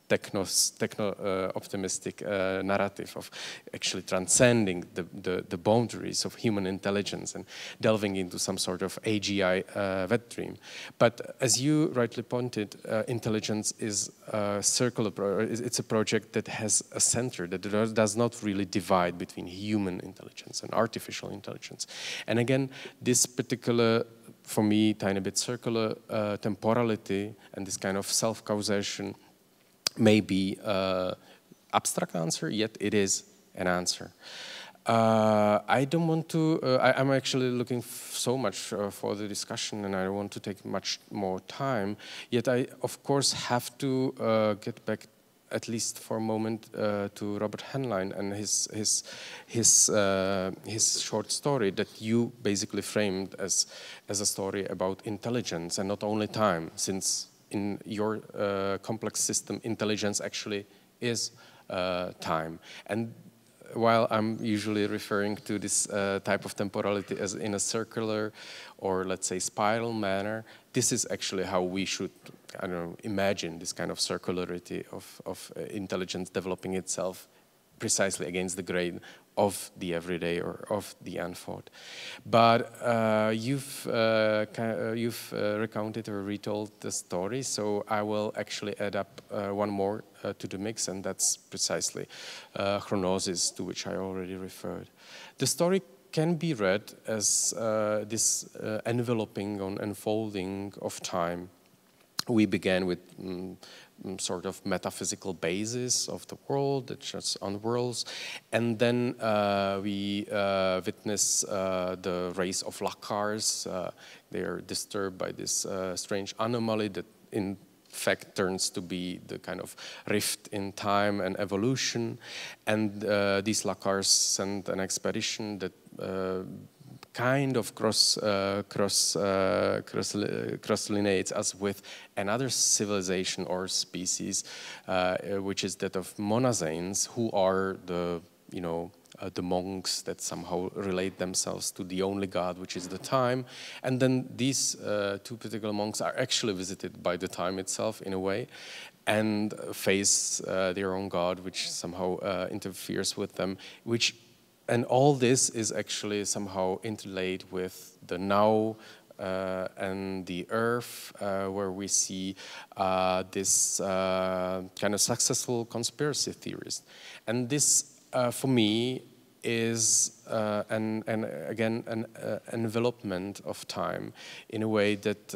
techno-optimistic narrative of actually transcending the boundaries of human intelligence and delving into some sort of AGI wet dream. But as you rightly pointed, intelligence is circular. It's a project that has a center, that does not really divide between human intelligence and artificial intelligence. And again, this particular, for me, tiny bit circular temporality and this kind of self-causation may be abstract answer, yet it is an answer. I don't want to, I'm actually looking so much for the discussion, and I don't want to take much more time, yet I, of course, have to get back at least for a moment to Robert Heinlein and his short story that you basically framed as a story about intelligence and not only time, since in your complex system, intelligence actually is time. And while I'm usually referring to this type of temporality as in a circular or, let's say, spiral manner, this is actually how we should, I don't know, imagine this kind of circularity of intelligence developing itself precisely against the grain of the everyday or of the unthought. But you've recounted or retold the story, so I will actually add up one more to the mix, and that's precisely chronosis, to which I already referred. The story can be read as this enveloping or unfolding of time. We began with sort of metaphysical basis of the world that just unwhirls, and then we witness the race of lacars. They are disturbed by this strange anomaly that in fact turns to be the kind of rift in time and evolution, and these lacars send an expedition that kind of cross-lineates us with another civilization or species, which is that of Monazanes, who are the monks that somehow relate themselves to the only god, which is the time. And then these two particular monks are actually visited by the time itself in a way, and face their own god, which somehow interferes with them, and all this is actually somehow interlaid with the now and the earth, where we see this kind of successful conspiracy theorist. And this, for me, is an envelopment of time in a way that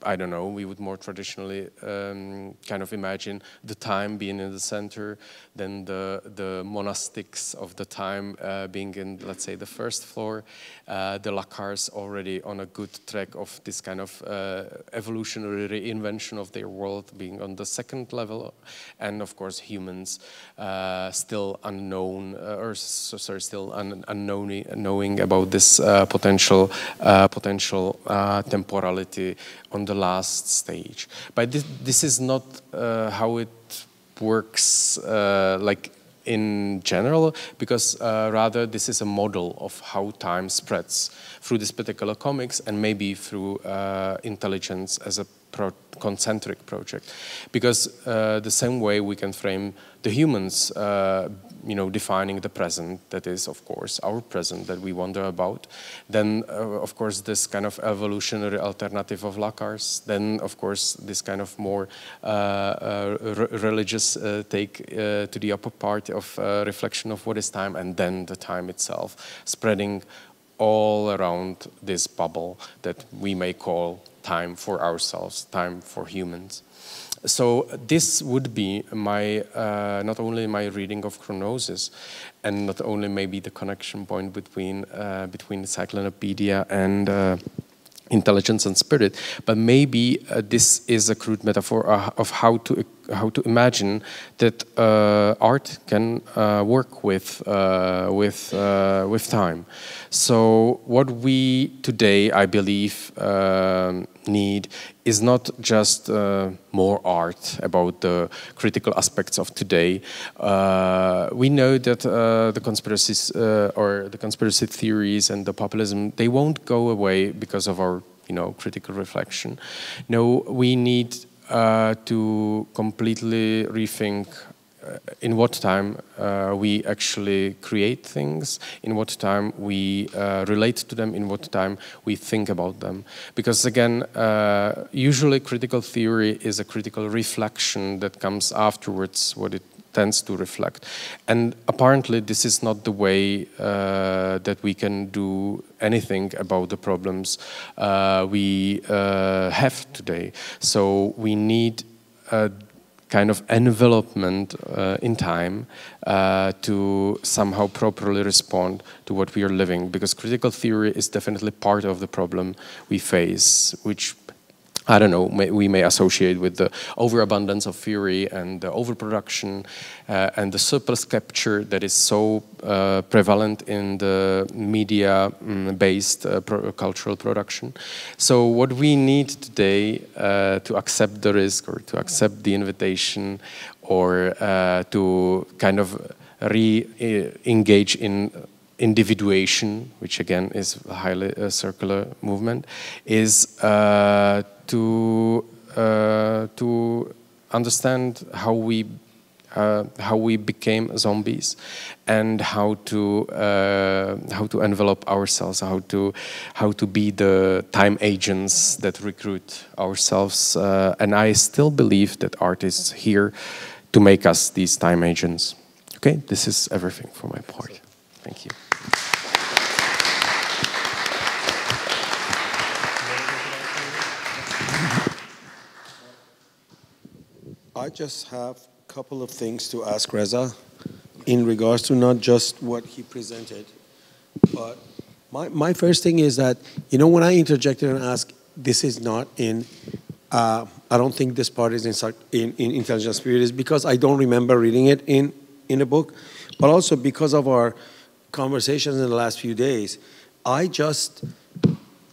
I don't know, we would more traditionally kind of imagine the time being in the center, then the monastics of the time being in, let's say, the first floor, the Lacars already on a good track of this kind of evolutionary reinvention of their world being on the second level, and of course humans still unknown, still unknowing about this potential temporality on the last stage. But this is not how it works like in general, because rather this is a model of how time spreads through this particular comics and maybe through intelligence as a concentric project. Because the same way we can frame the humans, defining the present, that is, of course, our present that we wonder about. Then, of course, this kind of evolutionary alternative of Lacars. Then, of course, this kind of more religious take to the upper part of reflection of what is time, and then the time itself, spreading all around this bubble that we may call time for ourselves, time for humans. So this would be my, not only my reading of Chronosis, and not only maybe the connection point between Cyclonopedia and intelligence and spirit, but maybe this is a crude metaphor of how to imagine that art can work with time. So what we today, I believe, need is not just more art about the critical aspects of today. We know that the conspiracies or the conspiracy theories and the populism, they won't go away because of our critical reflection. No, we need to completely rethink in what time we actually create things, in what time we relate to them, in what time we think about them. Because again, usually critical theory is a critical reflection that comes afterwards, what it tends to reflect. And apparently this is not the way that we can do anything about the problems we have today. So we need a kind of envelopment in time to somehow properly respond to what we are living, because critical theory is definitely part of the problem we face, which I don't know, we may associate with the overabundance of theory and the overproduction and the surplus capture that is so prevalent in the media-based cultural production. So what we need today to accept the risk, or to accept the invitation, or to kind of re-engage in individuation, which again is a highly circular movement, is to understand how we became zombies, and how to envelop ourselves, how to be the time agents that recruit ourselves. And I still believe that art is here to make us these time agents. Okay, this is everything for my part. Thank you. I just have a couple of things to ask Reza in regards to not just what he presented, but my first thing is that, when I interjected and asked, this is not in, I don't think this part is in Intelligence Spirit, is because I don't remember reading it in a book, but also because of our conversations in the last few days, I just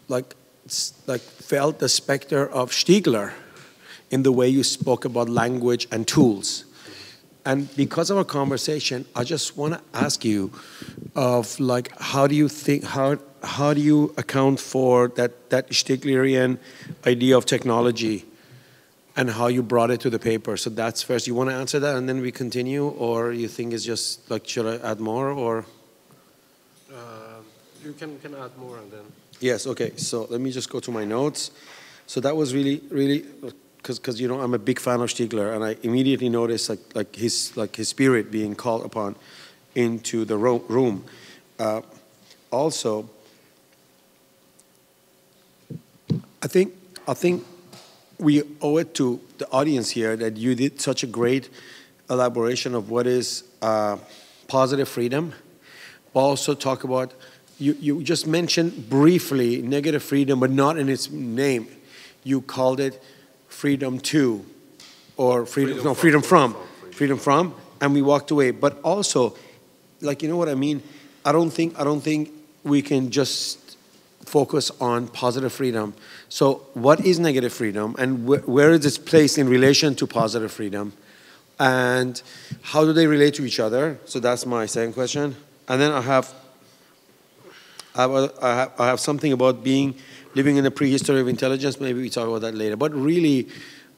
like felt the specter of Stiegler in the way you spoke about language and tools. And because of our conversation, I just want to ask you of how do you think, how do you account for that Stieglerian idea of technology and how you brought it to the paper? So that's first. You want to answer that and then we continue, or you think it's just should I add more, or? You can add more and then. Yes, okay, so let me just go to my notes. So that was really, because I'm a big fan of Stiegler, and I immediately noticed his spirit being called upon into the room. Also, I think we owe it to the audience here that you did such a great elaboration of what is positive freedom. Also talk about, you just mentioned briefly negative freedom, but not in its name. You called it freedom to, or freedom from, and we walked away. But also, like, you know what I mean? I don't think we can just focus on positive freedom. So what is negative freedom, and where is its place in relation to positive freedom? And how do they relate to each other? So that's my second question. And then I have something about living in the prehistory of intelligence. Maybe we talk about that later. But really,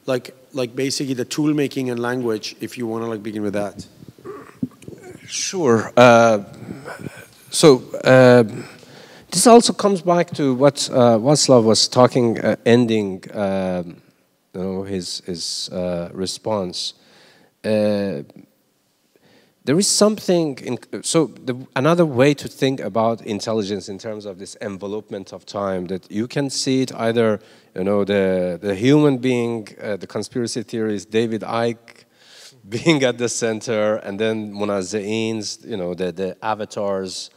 like basically the tool making and language, if you want to begin with that. Sure. This also comes back to what Václav was talking, ending his response. There is something another way to think about intelligence in terms of this envelopment of time, that you can see it either, the human being, the conspiracy theorist David Icke being at the center, and then Munazze'ins, the avatars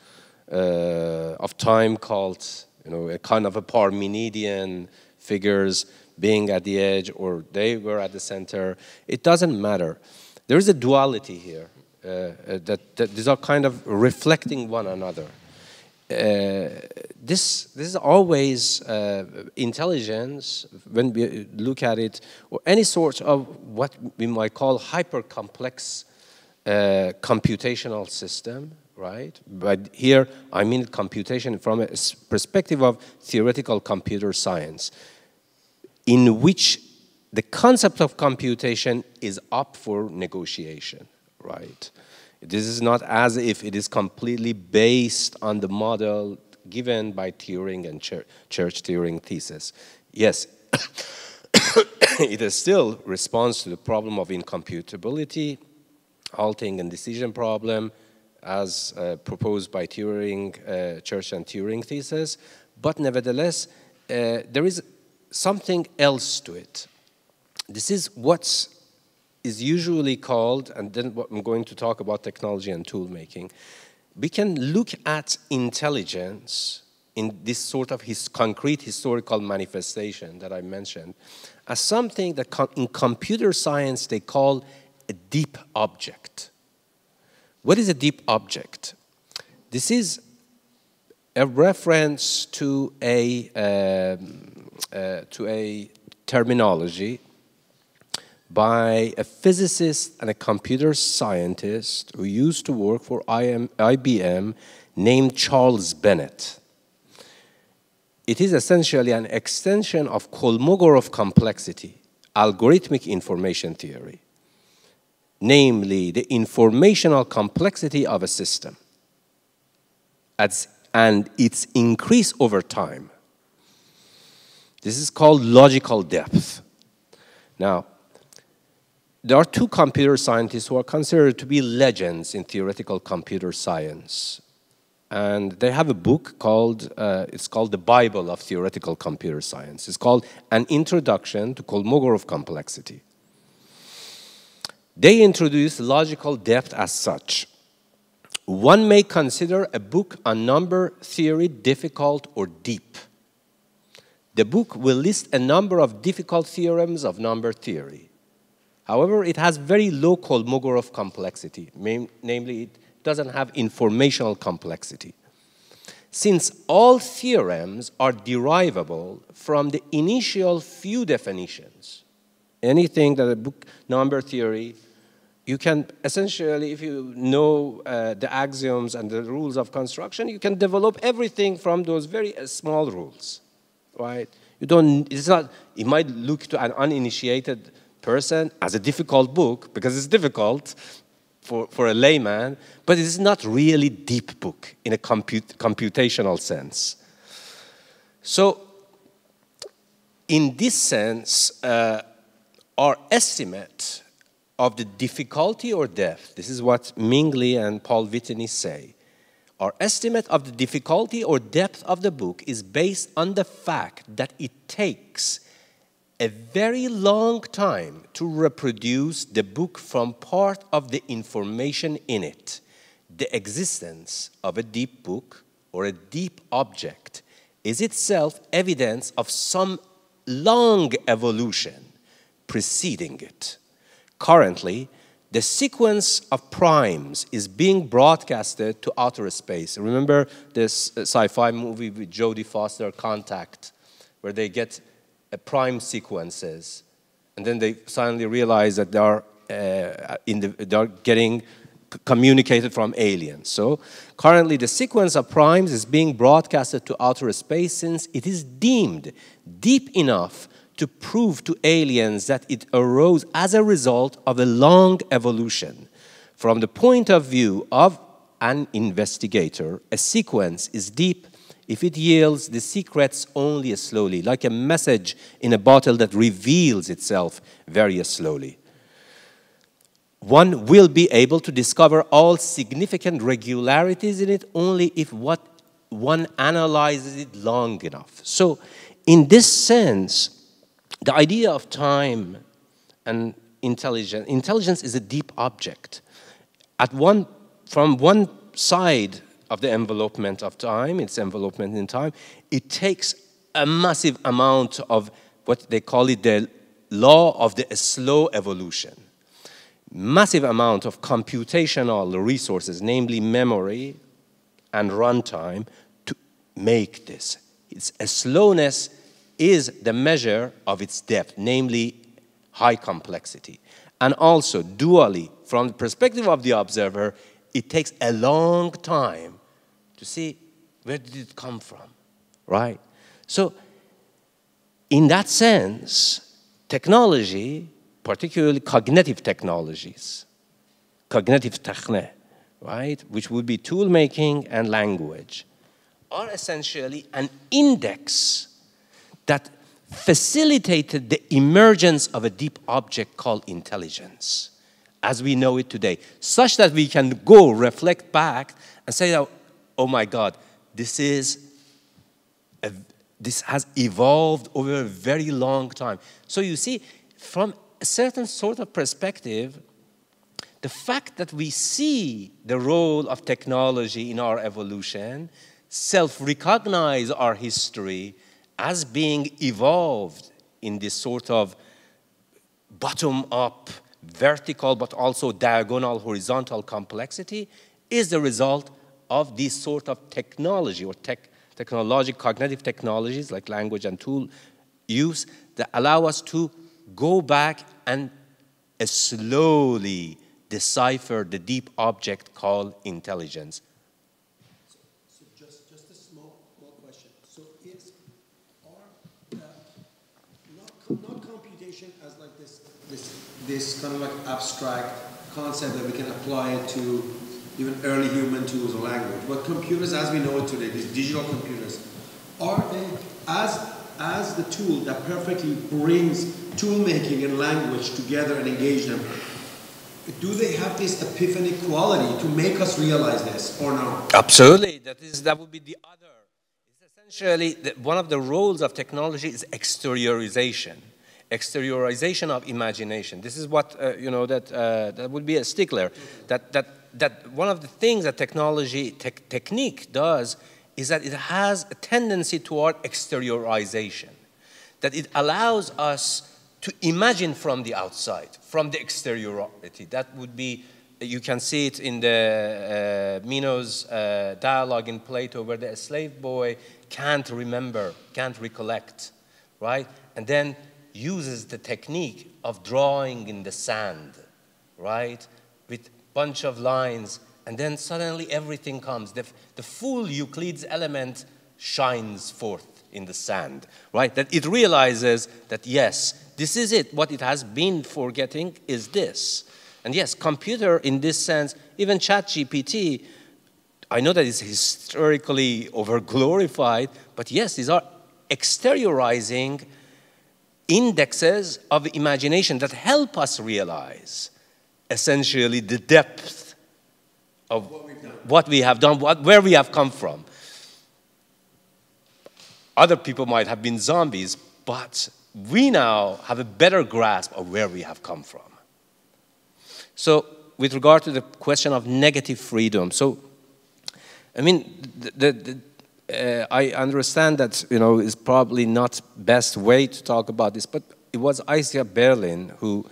of time called, a kind of a Parmenidean figures being at the edge, or they were at the center. It doesn't matter. There is a duality here. That these are kind of reflecting one another. This is always intelligence, when we look at it, or any sort of what we might call hyper-complex computational system, right? But here I mean computation from a perspective of theoretical computer science, in which the concept of computation is up for negotiation. Right. This is not as if it is completely based on the model given by Turing and Church-Turing thesis. Yes, it is still responds to the problem of incomputability, halting and decision problem, as proposed by Turing, Church and Turing thesis. But nevertheless, there is something else to it. This is what's is usually called, and then what I'm going to talk about technology and tool making. We can look at intelligence in this sort of concrete historical manifestation that I mentioned as something that in computer science they call a deep object. What is a deep object? This is a reference to a terminology by a physicist and a computer scientist who used to work for IBM named Charles Bennett. It is essentially an extension of Kolmogorov complexity, algorithmic information theory, namely the informational complexity of a system and its increase over time. This is called logical depth. Now, there are two computer scientists who are considered to be legends in theoretical computer science. And they have a book called, it's called The Bible of Theoretical Computer Science. It's called An Introduction to Kolmogorov Complexity. They introduce logical depth as such. One may consider a book on number theory difficult or deep. The book will list a number of difficult theorems of number theory. However, it has very low Kolmogorov complexity, namely it doesn't have informational complexity. Since all theorems are derivable from the initial few definitions, anything that a book number theory, you can essentially, if you know the axioms and the rules of construction, you can develop everything from those very small rules, right? It might look to an uninitiated person as a difficult book because it's difficult for a layman, but it is not really deep book in a computational sense. So in this sense, our estimate of the difficulty or depth, this is what Ming Li and Paul Whitney say, our estimate of the difficulty or depth of the book is based on the fact that it takes a very long time to reproduce the book from part of the information in it. The existence of a deep book or a deep object is itself evidence of some long evolution preceding it. Currently, the sequence of primes is being broadcasted to outer space. Remember this sci-fi movie with Jodie Foster, Contact, where they get prime sequences, and then they suddenly realize that they are getting communicated from aliens. So currently the sequence of primes is being broadcasted to outer space since it is deemed deep enough to prove to aliens that it arose as a result of a long evolution. From the point of view of an investigator, a sequence is deep if it yields the secrets only slowly, like a message in a bottle that reveals itself very slowly. One will be able to discover all significant regularities in it only if one analyzes it long enough. So, in this sense, the idea of time and intelligence is a deep object. From one side of the envelopment of time, its envelopment in time, it takes a massive amount of what they call it the law of the slow evolution. Massive amount of computational resources, namely memory and runtime, to make this. Its slowness is the measure of its depth, namely high complexity. And also, dually, from the perspective of the observer, it takes a long time to see where did it come from, right? So, in that sense, technology, particularly cognitive technologies, cognitive techne, right, which would be tool making and language, are essentially an index that facilitated the emergence of a deep object called intelligence, as we know it today, such that we can go reflect back and say, oh my God, this has evolved over a very long time. So you see, from a certain sort of perspective, the fact that we see the role of technology in our evolution, self-recognize our history as being evolved in this sort of bottom-up, vertical, but also diagonal, horizontal complexity, is the result of this sort of technology or cognitive technologies like language and tool use that allow us to go back and slowly decipher the deep object called intelligence. So just a small question. So not computation as like this kind of like abstract concept that we can apply it to even early human tools or language, but computers as we know it today, these digital computers, are they as the tool that perfectly brings tool making and language together and engage them? Do they have this epiphany quality to make us realize this or no? Absolutely. That would be the other. It's essentially one of the roles of technology is exteriorization. Exteriorization of imagination. This is what that would be a stickler. That one of the things that technique does is that it has a tendency toward exteriorization. That it allows us to imagine from the outside, from the exteriority. That would be, you can see it in the Meno's dialogue in Plato, where the slave boy can't remember, can't recollect, right? And then uses the technique of drawing in the sand, right? With bunch of lines, and then suddenly everything comes. The full Euclid's element shines forth in the sand, right? That it realizes that, yes, this is it. What it has been forgetting is this. And yes, computer in this sense, even ChatGPT, I know that it's historically overglorified, but yes, these are exteriorizing indexes of imagination that help us realize essentially the depth of what we have done, where we have come from. Other people might have been zombies, but we now have a better grasp of where we have come from. So with regard to the question of negative freedom, so I mean, I understand that, you know, it's probably not best way to talk about this, but it was Isaiah Berlin who,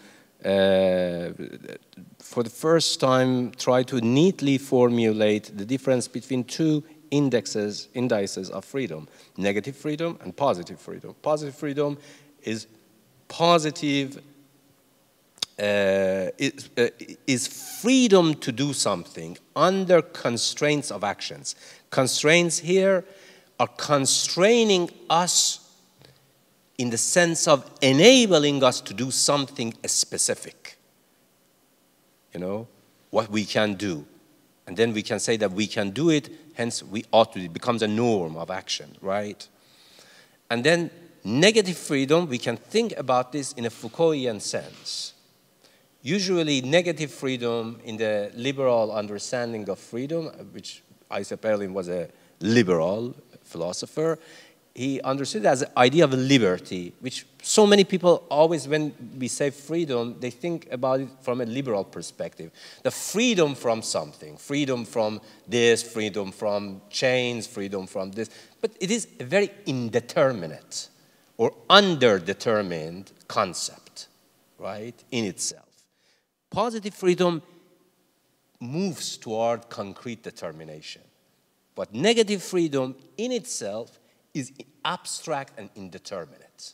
for the first time, tried to neatly formulate the difference between two indices of freedom: negative freedom and positive freedom. Positive freedom is positive, is freedom to do something under constraints of actions. Constraints here are constraining us in the sense of enabling us to do something specific. You know, what we can do. And then we can say that we can do it, hence we ought to, it becomes a norm of action, right? And then negative freedom, we can think about this in a Foucaultian sense. Usually negative freedom in the liberal understanding of freedom, which Isaiah Berlin was a liberal philosopher, he understood it as the idea of liberty, which so many people always, when we say freedom, they think about it from a liberal perspective. The freedom from something, freedom from this, freedom from chains, freedom from this. But it is a very indeterminate or underdetermined concept, right, in itself. Positive freedom moves toward concrete determination. But negative freedom in itself is abstract and indeterminate.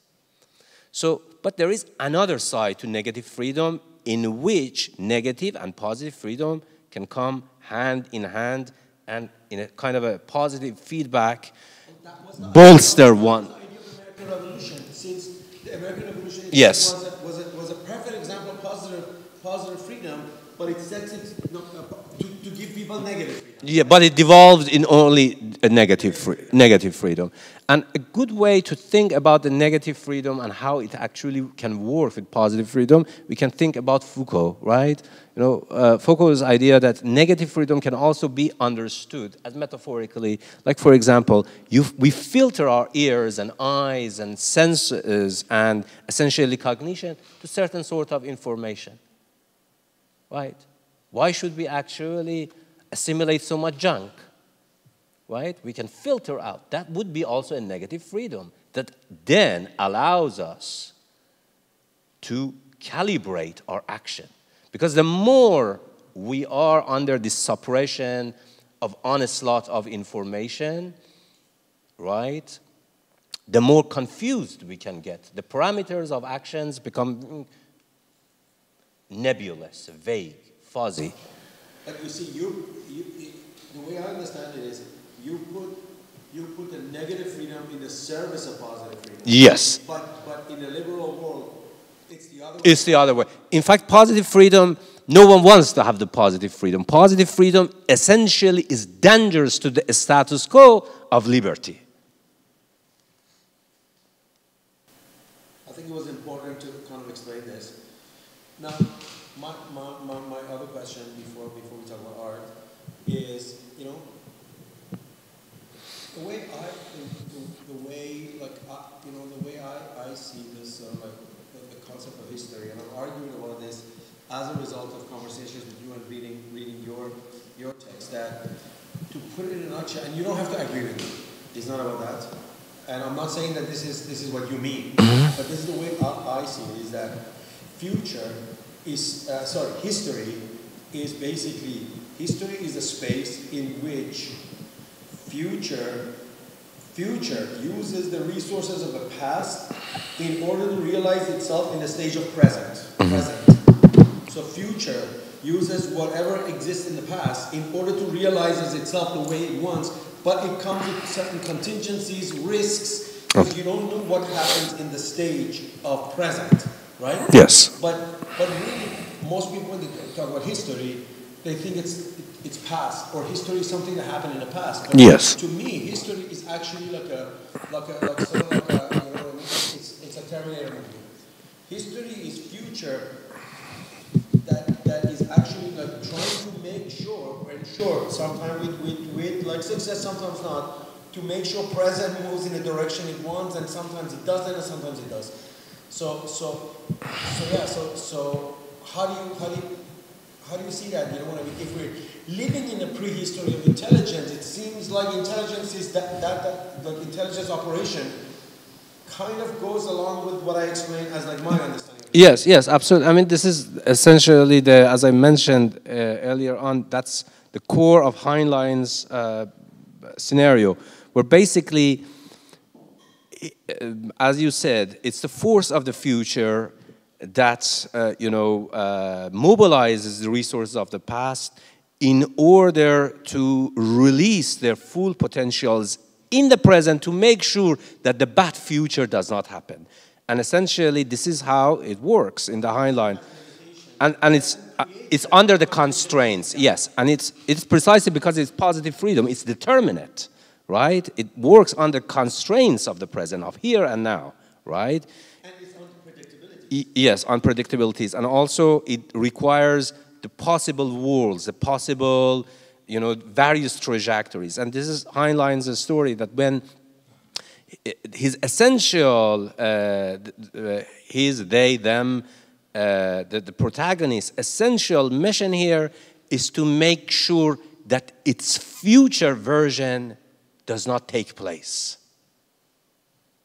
So, but there is another side to negative freedom in which negative and positive freedom can come hand in hand and in a kind of a positive feedback, bolster one. The idea of the American Revolution, since the American Revolution yes. was a perfect example of positive freedom, but it sets it to give people negative freedom. Yeah, but it devolved in only a negative freedom. And a good way to think about the negative freedom and how it actually can work with positive freedom, we can think about Foucault, right? You know, Foucault's idea that negative freedom can also be understood as metaphorically, like for example, we filter our ears and eyes and senses and essentially cognition to certain sort of information, right? Why should we actually assimilate so much junk? Right? We can filter out. That would be also a negative freedom that then allows us to calibrate our action. Because the more we are under this suppression of onslaught of information, right, the more confused we can get. The parameters of actions become nebulous, vague, fuzzy. But you see, the way I understand it is, you put the negative freedom in the service of positive freedom. Yes. But in the liberal world, it's the other way. It's the other way. In fact, positive freedom, no one wants to have the positive freedom. Positive freedom essentially is dangerous to the status quo of liberty. I think it was important to kind of explain this. Now, my other question before we talk about art is, you know, the way I see this, like the concept of history, and I'm arguing about this as a result of conversations with you and reading your text. That, to put it in a nutshell, and you don't have to agree with me. It's not about that, and I'm not saying that this is what you mean, but this is the way I see it. Is that history is basically, history is a space in which future uses the resources of the past in order to realize itself in the stage of present. So future uses whatever exists in the past in order to realize itself the way it wants, but it comes with certain contingencies, risks, because you don't know what happens in the stage of present, right? Yes. But really, most people, when they talk about history, they think it's past, or history is something that happened in the past. But yes. To me, history is actually it's a Terminator movie. History is future that is actually like trying to make sure, or ensure, sometimes with like success, sometimes not, to make sure present moves in the direction it wants, and sometimes it doesn't, and sometimes it does. So how do you see that? You know, if we're living in a prehistory of intelligence, it seems like intelligence is the intelligence operation kind of goes along with what I explained as like my understanding. Yes, yes, absolutely. I mean, this is essentially as I mentioned earlier on, that's the core of Heinlein's scenario, where basically, as you said, it's the force of the future that mobilizes the resources of the past in order to release their full potentials in the present to make sure that the bad future does not happen. And essentially, this is how it works in the Heinlein. And it's under the constraints, yes. And it's precisely because it's positive freedom, it's determinate, right? It works under constraints of the present, of here and now, right? And it's unpredictability. Yes, unpredictabilities. And also it requires the possible worlds, the possible, various trajectories. And this is Heinlein's story that when his essential, his, they, them, the protagonist's essential mission here is to make sure that its future version does not take place.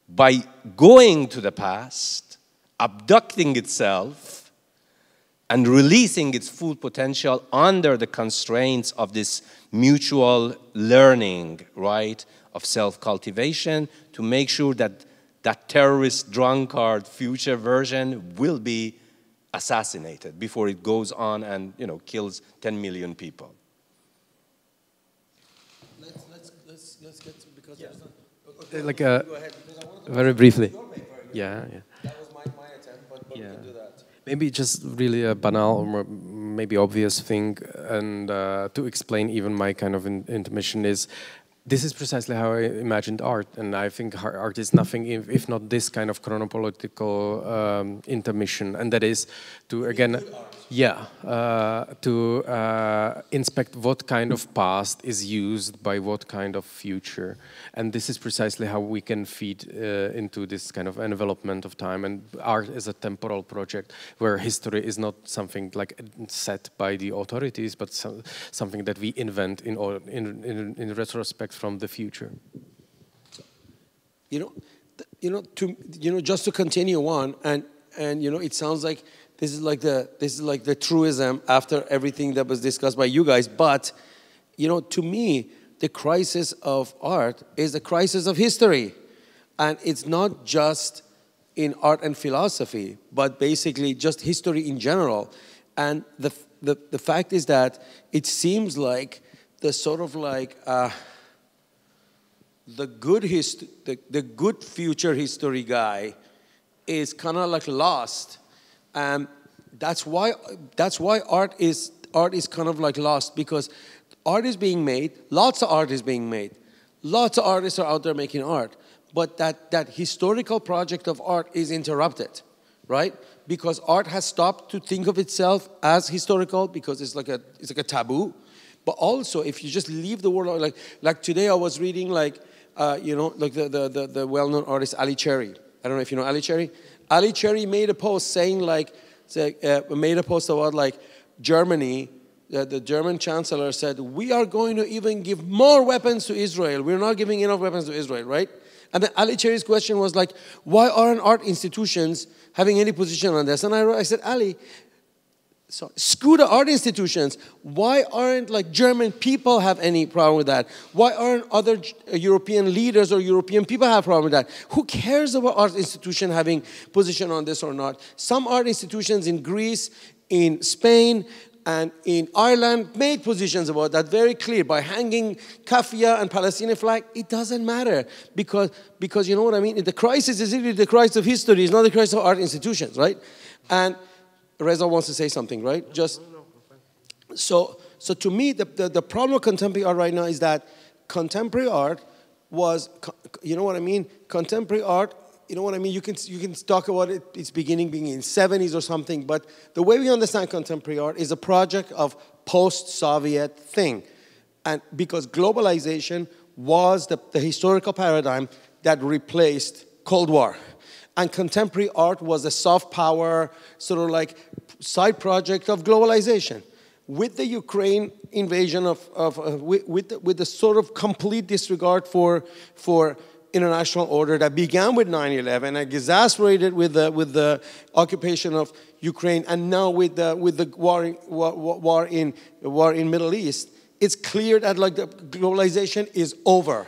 By going to the past, abducting itself, and releasing its full potential under the constraints of this mutual learning, right, of self-cultivation, to make sure that that terrorist drunkard future version will be assassinated before it goes on and kills 10 million people. Let's get to, because like very briefly. Yeah. That was my attempt, but we can do that. Maybe just really a banal or maybe obvious thing, and to explain even my kind of intermission is, this is precisely how I imagined art, and I think art is nothing if not this kind of chronopolitical intermission, and that is to again, to inspect what kind of past is used by what kind of future, and this is precisely how we can feed into this kind of envelopment of time. And art is a temporal project where history is not something like set by the authorities, but something that we invent in retrospect from the future. Just to continue on, and it sounds like this is like the truism after everything that was discussed by you guys. But to me, the crisis of art is the crisis of history, and it's not just in art and philosophy, but basically just history in general. And the fact is that it seems like the sort of like the good future history guy is kind of like lost. That's why art is kind of like lost, because art is being made, lots of art is being made, lots of artists are out there making art, but that historical project of art is interrupted, right? Because art has stopped to think of itself as historical, because it's like a taboo. But also, if you just leave the world, like today I was reading like the well-known artist Ali Cherry. I don't know if you know Ali Cherry. Ali Cherry made a post saying about like Germany. The German chancellor said, we are going to even give more weapons to Israel. We're not giving enough weapons to Israel, right? And then Ali Cherry's question was like, why aren't art institutions having any position on this? And I said, Ali, screw the art institutions. Why aren't like German people have any problem with that? Why aren't other European leaders or European people have a problem with that? Who cares about art institution having position on this or not? Some art institutions in Greece, in Spain, and in Ireland made positions about that very clear by hanging kaffia and Palestinian flag. It doesn't matter, because you know what I mean? The crisis is really the crisis of history. It's not the crisis of art institutions, right? And Reza wants to say something, right? So to me, the problem of contemporary art right now is that contemporary art was, you know what I mean? Contemporary art, you know what I mean? You can talk about its beginning being in 70s or something, but the way we understand contemporary art is a project of post-Soviet thing. And because globalization was the historical paradigm that replaced Cold War. And contemporary art was a soft power, sort of like side project of globalization. With the Ukraine invasion with the sort of complete disregard for international order that began with 9/11 and exasperated with the occupation of Ukraine, and now with the war in Middle East, it's clear that like the globalization is over,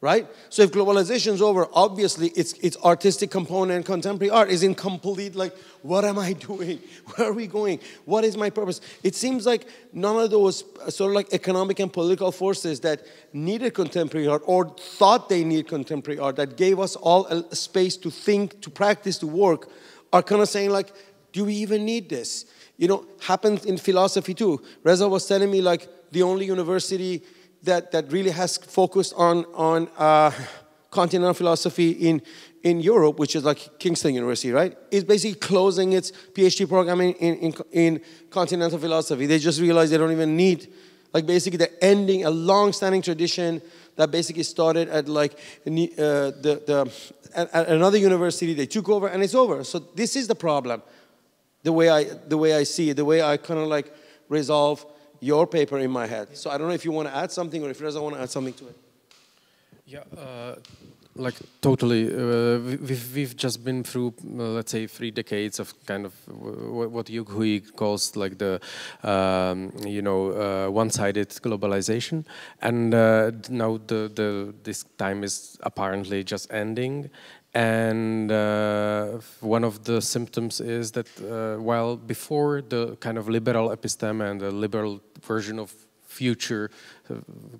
right? So if globalization is over, obviously its artistic component, contemporary art, is incomplete. Like, what am I doing? Where are we going? What is my purpose? It seems like none of those sort of like economic and political forces that needed contemporary art or thought they need contemporary art, that gave us all a space to think, to practice, to work, are kind of saying like, do we even need this? You know, happens in philosophy too. Reza was telling me like the only university that really has focused on continental philosophy in Europe, which is like Kingston University, right? Is basically closing its PhD program in continental philosophy. They just realized they don't even need, like basically they're ending a long-standing tradition that basically started at like at another university. They took over and it's over. So this is the problem. The way I see it, the way I kind of like resolve your paper in my head. So I don't know if you want to add something or if Reza want to add something to it. Yeah, like totally. We've just been through, let's say, 3 decades of kind of what Hugh Hui calls like the, one-sided globalization, and now this time is apparently just ending. And one of the symptoms is that while before the kind of liberal episteme and the liberal version of future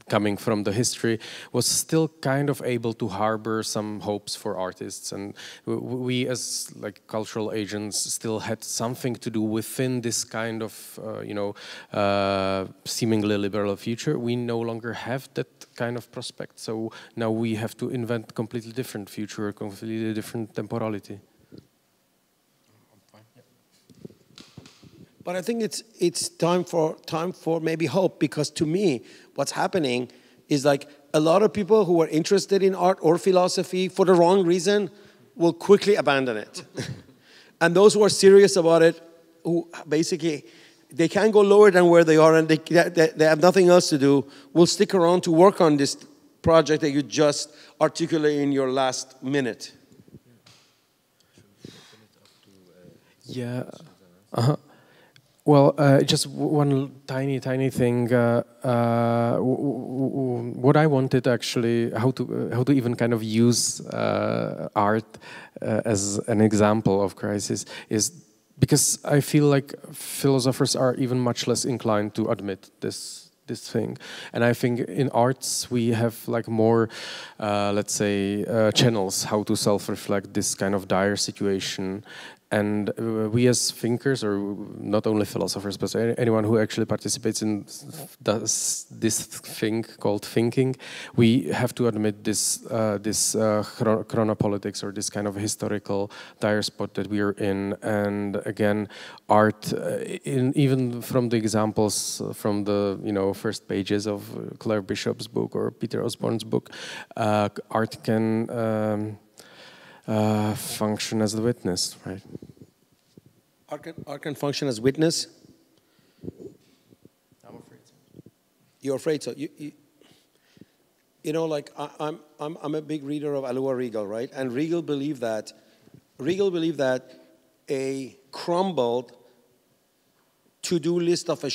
coming from the history was still kind of able to harbor some hopes for artists, and we as like cultural agents still had something to do within this kind of seemingly liberal future. We no longer have that kind of prospect, so now we have to invent completely different future, completely different temporality. But I think it's time for maybe hope, because to me, what's happening is like a lot of people who are interested in art or philosophy for the wrong reason will quickly abandon it. And those who are serious about it, who basically, they can't go lower than where they are and they have nothing else to do, will stick around to work on this project that you just articulated in your last minute. Yeah. Well, just one tiny thing. What I wanted actually, how to even kind of use art as an example of crisis, is because I feel like philosophers are even much less inclined to admit this thing, and I think in arts we have like more, let's say, channels how to self-reflect this kind of dire situation. And we as thinkers, or not only philosophers, but anyone who actually participates in this thing called thinking, we have to admit this chronopolitics, or this kind of historical dire spot that we are in. And again, art, even from the examples from the first pages of Claire Bishop's book or Peter Osborne's book, art can function as the witness, right? Art can function as witness? I'm afraid so. You're afraid so? Like I'm a big reader of Alua Regal, right? And Regal believed that a crumbled to-do list of a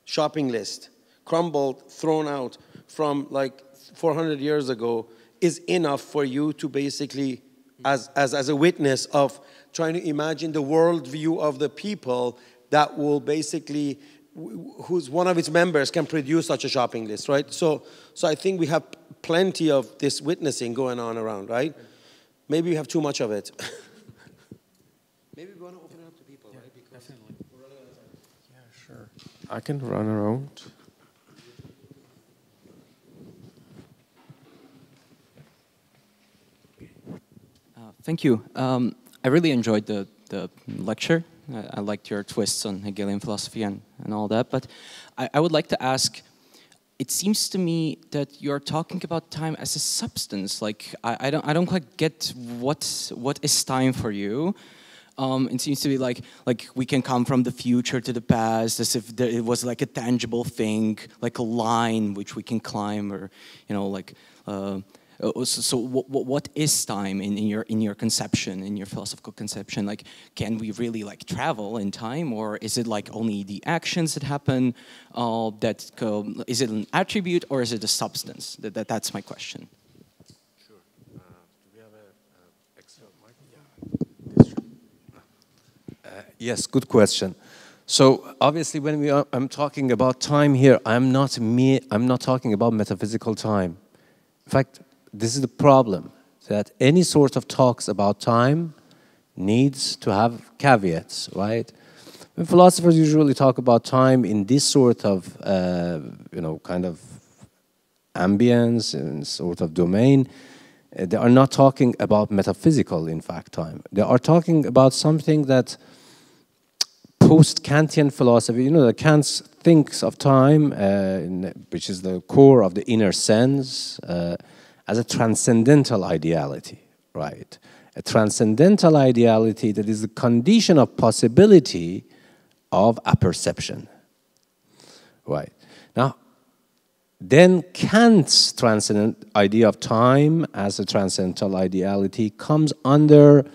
shopping list, crumbled, thrown out from like 400 years ago, is enough for you to basically, as a witness of trying to imagine the worldview of the people that will basically, who's one of its members can produce such a shopping list, right? So I think we have plenty of this witnessing going on around, right? Maybe we have too much of it. Maybe we want to open it up to people, right? Because definitely. We're running out of time. Yeah, sure. I can run around. Thank you. I really enjoyed the lecture. I liked your twists on Hegelian philosophy and all that. But I would like to ask, it seems to me that you're talking about time as a substance. Like I don't quite get what is time for you. It seems to be like we can come from the future to the past as if it was like a tangible thing, like a line which we can climb, or like. So what is time in your conception, in your philosophical conception? Like, can we really like travel in time, or is it like only the actions that happen? Is it an attribute, or is it a substance? That's my question. Sure. Do we have an extra mic? Yeah. Yes, good question. So obviously, when I'm talking about time here, I'm not talking about metaphysical time. In fact, this is the problem, that any sort of talks about time needs to have caveats, right? When philosophers usually talk about time in this sort of, kind of ambience and sort of domain, they are not talking about metaphysical, in fact, time. They are talking about something that post-Kantian philosophy, that Kant thinks of time, which is the core of the inner sense, as a transcendental ideality, right? A transcendental ideality that is the condition of possibility of apperception, right? Now, then Kant's transcendent idea of time as a transcendental ideality comes under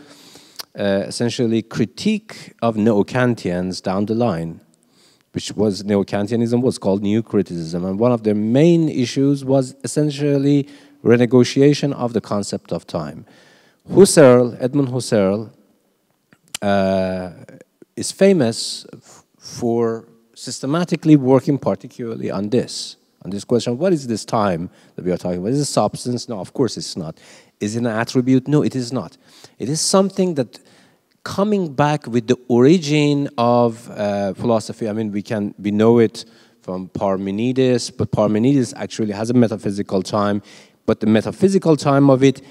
essentially critique of neo-Kantians down the line, which was neo-Kantianism was called new criticism, and one of their main issues was essentially renegotiation of the concept of time. Edmund Husserl, is famous for systematically working particularly on this question. What is this time that we are talking about? Is it a substance? No, of course it's not. Is it an attribute? No, it is not. It is something that, coming back with the origin of philosophy, I mean, we know it from Parmenides, but Parmenides actually has a metaphysical time. But the metaphysical time of it,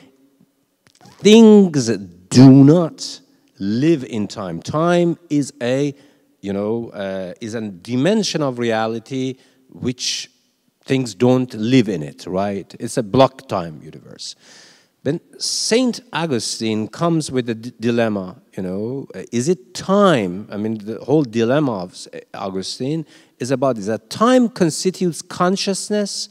things do not live in time. Time is a dimension of reality which things don't live in it, right? It's a block time universe. Then Saint Augustine comes with a dilemma, is it time? I mean, the whole dilemma of Augustine is about, is that time constitutes consciousness,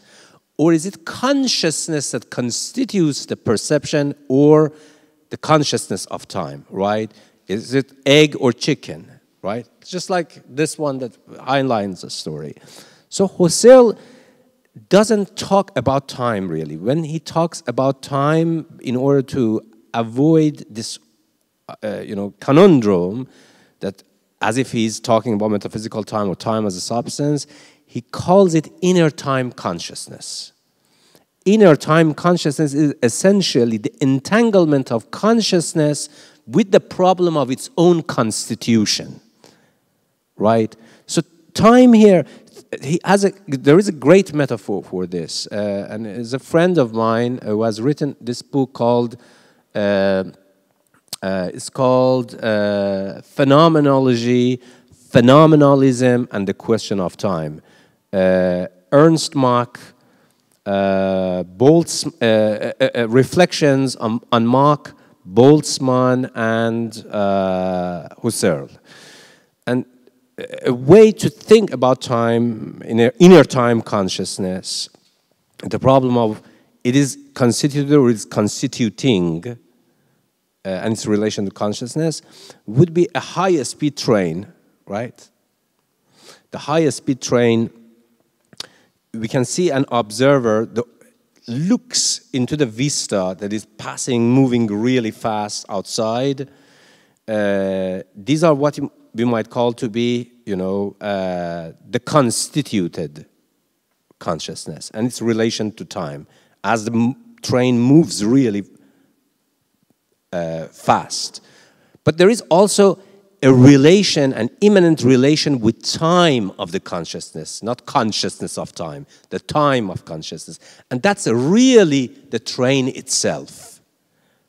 or is it consciousness that constitutes the perception or the consciousness of time, right? Is it egg or chicken, right? It's just like this one that outlines the story. So Husserl doesn't talk about time, really. When he talks about time, in order to avoid this, conundrum, that as if he's talking about metaphysical time or time as a substance, he calls it inner time consciousness. Inner time consciousness is essentially the entanglement of consciousness with the problem of its own constitution, right? So time here, there is a great metaphor for this, and it's a friend of mine who has written this book called, Phenomenology, Phenomenalism, and the Question of Time. Ernst Mach, reflections on Mach, Boltzmann, and Husserl. And a way to think about time in inner time consciousness, the problem of it is constituted or is constituting, and its relation to consciousness, would be a high-speed train, right? The high-speed train, we can see an observer that looks into the vista that is moving really fast outside. These are what we might call to be, the constituted consciousness and its relation to time, as the train moves really fast. But there is also a relation, an immanent relation with time of the consciousness, not consciousness of time, the time of consciousness. And that's really the train itself,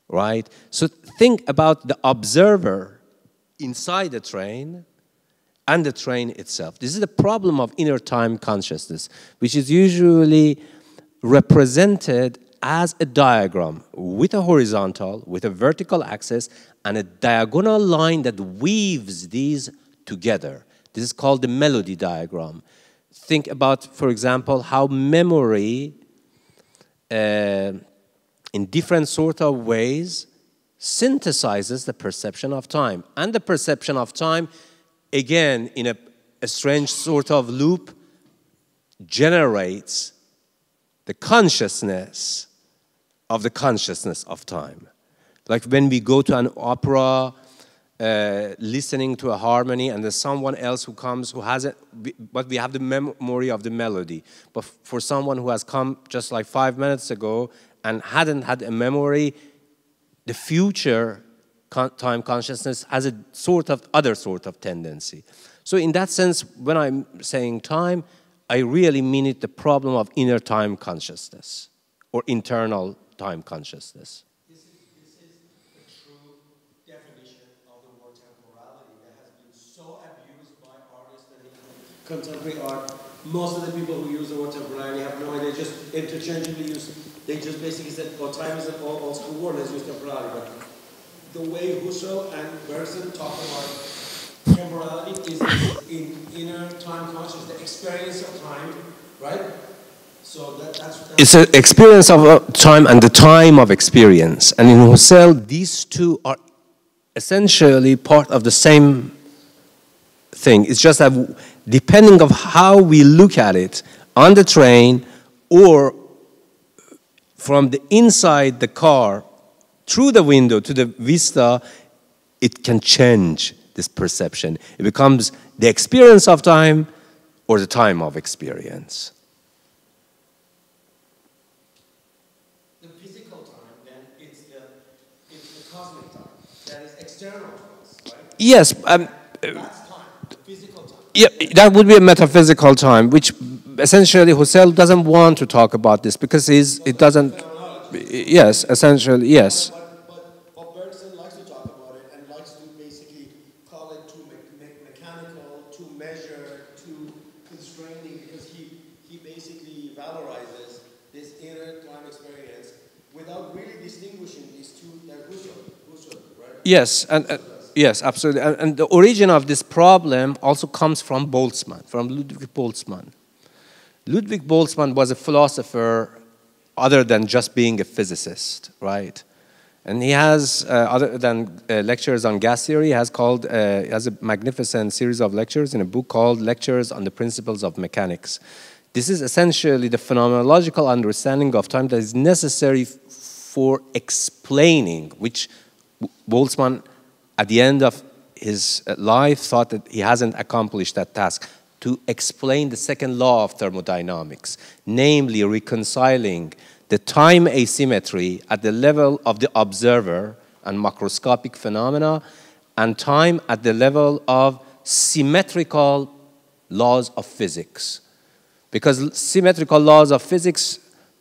right? So think about the observer inside the train and the train itself. This is the problem of inner time consciousness, which is usually represented as a diagram with a horizontal, with a vertical axis, and a diagonal line that weaves these together. This is called the melody diagram. Think about, for example, how memory in different sort of ways synthesizes the perception of time. And the perception of time, again, in a strange sort of loop, generates the consciousness of time. Like when we go to an opera, listening to a harmony, and there's someone else who comes who hasn't, but we have the memory of the melody. But for someone who has come just like 5 minutes ago and hadn't had a memory, the future time consciousness has a other sort of tendency. So in that sense, when I'm saying time, I really mean it the problem of inner time consciousness or internal time consciousness. This is a true definition of the word temporality that has been so abused by artists and contemporary art. Most of the people who use the word temporality have no idea, just interchangeably use. They just basically said, "Oh, time is an old school word. Let's use temporality." But the way Husserl and Bergson talk about temporality is in inner time consciousness, the experience of time, right? So that's it's an experience of time and the time of experience. And in Husserl, these two are essentially part of the same thing. It's just that depending on how we look at it on the train or from the inside the car through the window to the vista, it can change this perception. It becomes the experience of time or the time of experience. The physical time, then, it's the cosmic time. That is external to us, right? Yes. That's time, the physical time. Yeah, that would be a metaphysical time, which essentially Husserl doesn't want to talk about this because it doesn't. Yes, essentially, yes. But Bergson likes to talk about it and likes to basically call it too mechanical, too measured, too constraining, because he basically valorizes this inner time experience without really distinguishing these two, like Husserl, right? Yes, yes, absolutely. And the origin of this problem also comes from Boltzmann, from Ludwig Boltzmann. Ludwig Boltzmann was a philosopher other than just being a physicist, right? And he has, other than lectures on gas theory, has a magnificent series of lectures in a book called Lectures on the Principles of Mechanics. This is essentially the phenomenological understanding of time that is necessary for explaining, which Boltzmann, at the end of his life, thought that he hasn't accomplished that task, to explain the second law of thermodynamics, namely reconciling the time asymmetry at the level of the observer and macroscopic phenomena, and time at the level of symmetrical laws of physics. Because symmetrical laws of physics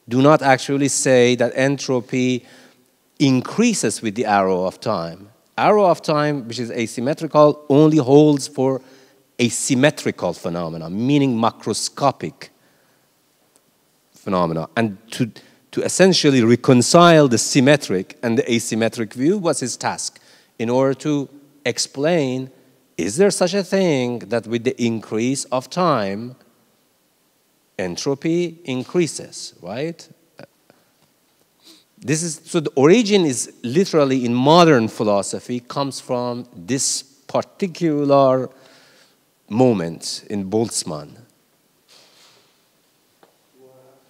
do not actually say that entropy increases with the arrow of time. Arrow of time, which is asymmetrical, only holds for asymmetrical phenomena, meaning macroscopic phenomena. And to essentially reconcile the symmetric and the asymmetric view was his task, in order to explain, is there such a thing that with the increase of time, entropy increases, right? So the origin is literally in modern philosophy, comes from this particular moment in Boltzmann.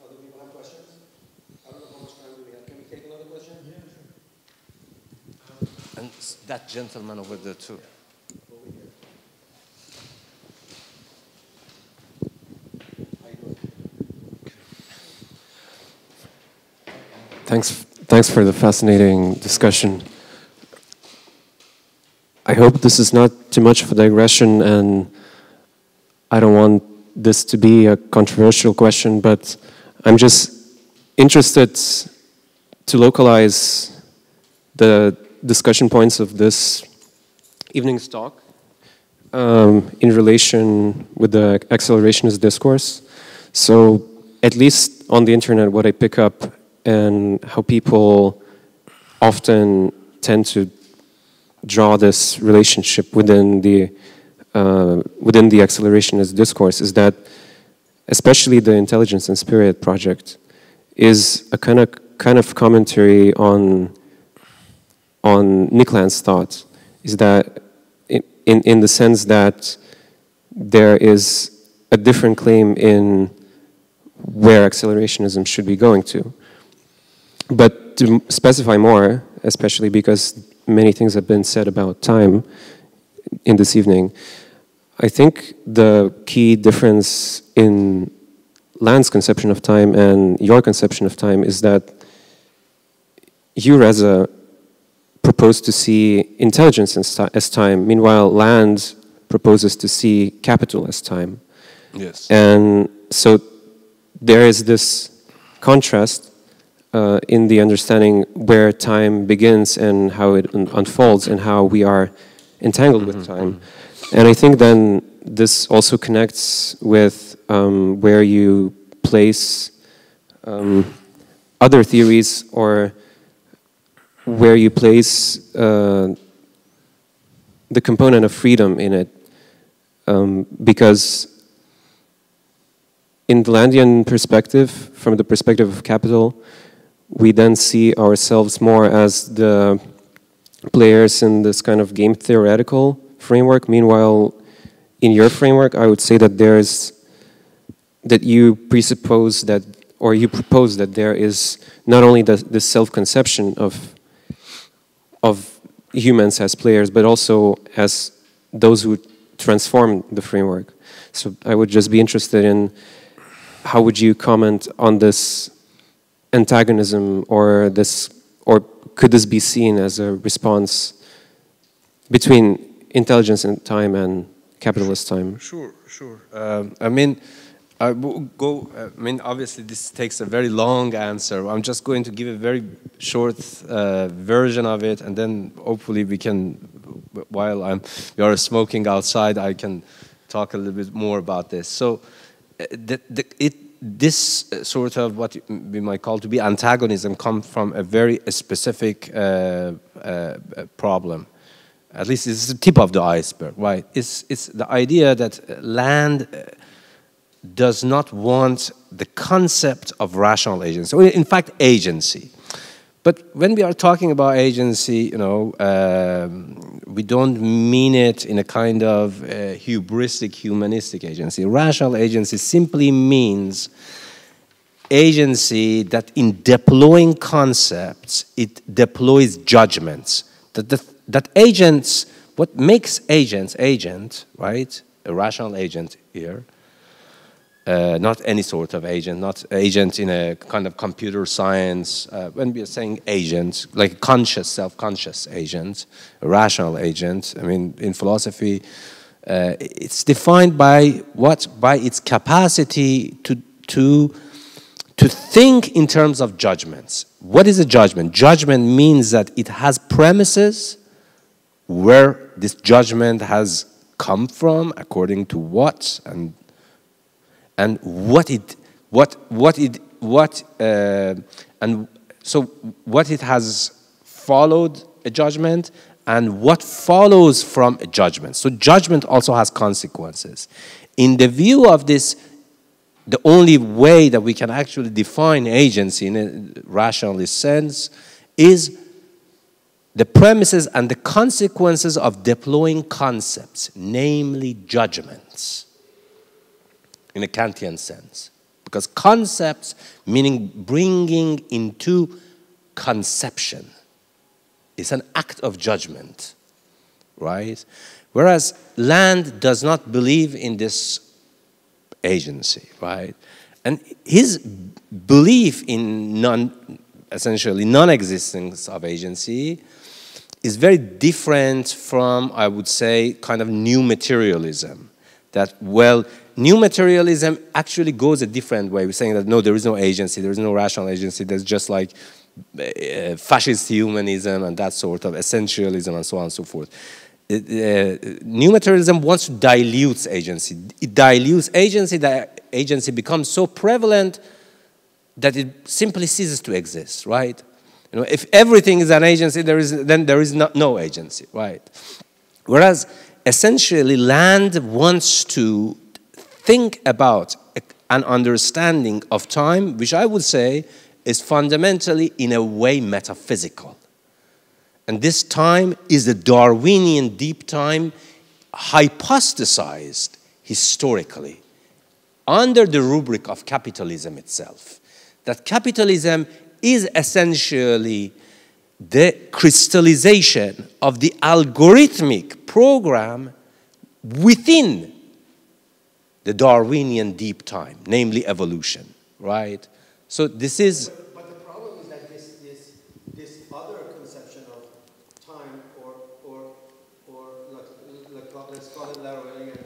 Other people have questions? I don't know how much time do we have. Can we take another question? Yeah, sure. And that gentleman over there too. Thanks for the fascinating discussion. I hope this is not too much of a digression, and I don't want this to be a controversial question, but I'm just interested to localize the discussion points of this evening's talk in relation with the accelerationist discourse. So at least on the internet, what I pick up and how people often tend to draw this relationship within the accelerationist discourse is that, especially the Intelligence and Spirit project, is a kind of commentary on Nikland's thought. Is that in the sense that there is a different claim in where accelerationism should be going to. But to specify more, especially because many things have been said about time in this evening, I think the key difference in Land's conception of time and your conception of time is that you, Reza, propose to see intelligence as time, meanwhile Land proposes to see capital as time. Yes. And so there is this contrast in the understanding where time begins and how it unfolds and how we are entangled with time. And I think then this also connects with where you place other theories, or where you place the component of freedom in it. Because in the Landian perspective, from the perspective of capital, we then see ourselves more as the players in this kind of game theoretical framework. Meanwhile, in your framework, I would say that you presuppose that, or you propose that there is not only the self-conception of humans as players, but also as those who transform the framework. So I would just be interested in how would you comment on this antagonism, or could this be seen as a response between intelligence and time and capitalist time? Sure. I mean, obviously this takes a very long answer. I'm just going to give a very short version of it, and then hopefully we can, while we are smoking outside, I can talk a little bit more about this. So this sort of what we might call to be antagonism comes from a very specific problem. At least it's the tip of the iceberg, right? It's the idea that Land does not want the concept of rational agency, or in fact agency. But when we are talking about agency, we don't mean it in a kind of hubristic, humanistic agency. Rational agency simply means agency that in deploying concepts, it deploys judgments. That agents, what makes agents agent, right? A rational agent here, not any sort of agent, not agent in a kind of computer science. When we are saying agent, like conscious, self-conscious agent, a rational agent, I mean, in philosophy, it's defined by what? By its capacity to think in terms of judgments. What is a judgment? Judgment means that it has premises where this judgment has come from, according to what, and what it has followed a judgment, and what follows from a judgment. So judgment also has consequences. In the view of this, the only way that we can actually define agency in a rationalist sense is the premises and the consequences of deploying concepts, namely judgments, in a Kantian sense. Because concepts, meaning bringing into conception, is an act of judgment, right? Whereas Land does not believe in this agency, right? And his belief in essentially non-existence of agency is very different from, I would say, kind of new materialism. That, well, new materialism actually goes a different way. We're saying that, no, there is no agency, there is no rational agency, there's just like fascist humanism and that sort of essentialism and so on and so forth. new materialism wants to dilute agency. It dilutes agency, that agency becomes so prevalent that it simply ceases to exist, right? You know, if everything is an agency, then there is no agency, right? Whereas essentially land wants to think about an understanding of time, which I would say is fundamentally, in a way, metaphysical. And this time is the Darwinian deep time, hypothesized historically under the rubric of capitalism itself. That capitalism is essentially the crystallization of the algorithmic program within the Darwinian deep time, namely evolution, right? So this is... But the problem is that this other conception of time or let's call it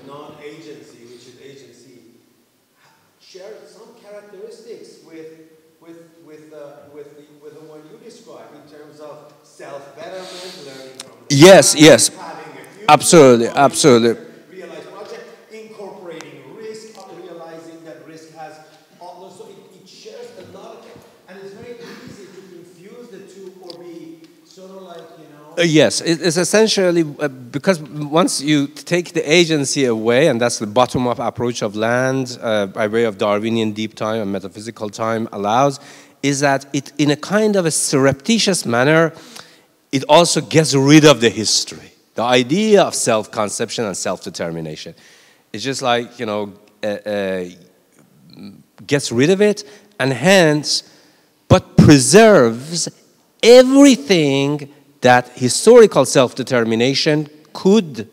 non-agency, which is agency, shares some characteristics with the one you describe in terms of self-betterment, learning from the yes, past, yes, having a future, absolutely, absolutely. Realized project, incorporating risk, realizing that risk has also it shares a lot of it, and it's very easy to confuse the two or be sort of like, you know. Yes, it's essentially because once you take the agency away, and that's the bottom-up approach of land by way of Darwinian deep time and metaphysical time allows, is that it, in a kind of a surreptitious manner, it also gets rid of the history, the idea of self-conception and self-determination. It's just like, you know, gets rid of it, and hence, but preserves everything that historical self-determination could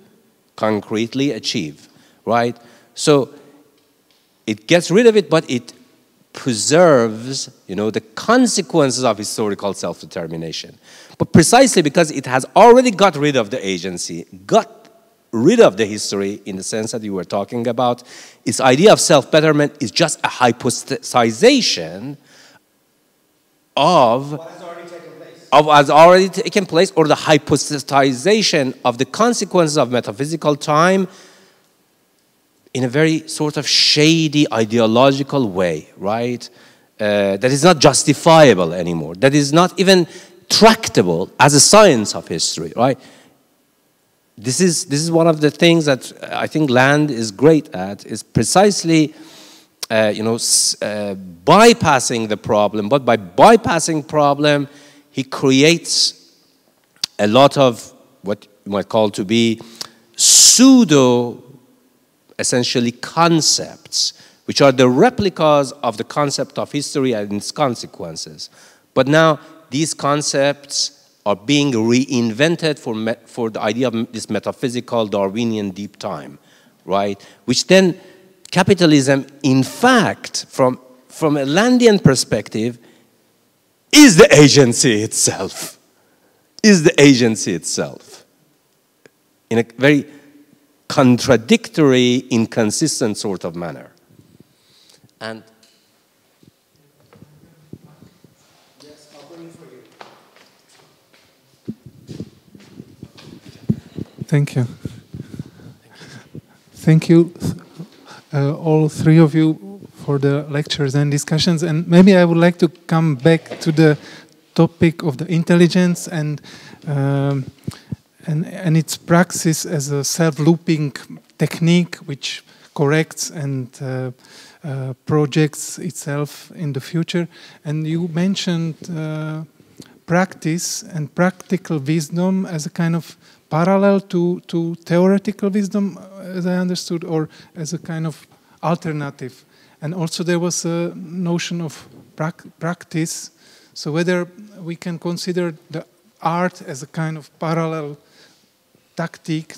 concretely achieve, right? So it gets rid of it, but it preserves, you know, the consequences of historical self-determination. But precisely because it has already got rid of the agency, got rid of the history in the sense that you were talking about, its idea of self-betterment is just a hypothesization of what has already taken place, or the hypothesization of the consequences of metaphysical time in a very sort of shady ideological way, right? That is not justifiable anymore. That is not even tractable as a science of history, right? This is one of the things that I think Land is great at, is precisely, bypassing the problem. But by bypassing problem, he creates a lot of what you might call to be pseudo, essentially, concepts, which are the replicas of the concept of history and its consequences. But now these concepts are being reinvented for the idea of this metaphysical Darwinian deep time, right? Which then capitalism, in fact, from a Landian perspective, is the agency itself. Is the agency itself. In a very contradictory, inconsistent sort of manner. And yes, I'll bring it for you. Thank you. Thank you, all three of you, for the lectures and discussions. And maybe I would like to come back to the topic of the intelligence and its praxis as a self-looping technique which corrects and projects itself in the future. And you mentioned practice and practical wisdom as a kind of parallel to theoretical wisdom, as I understood, or as a kind of alternative. And also there was a notion of practice. So whether we can consider the art as a kind of parallel tactic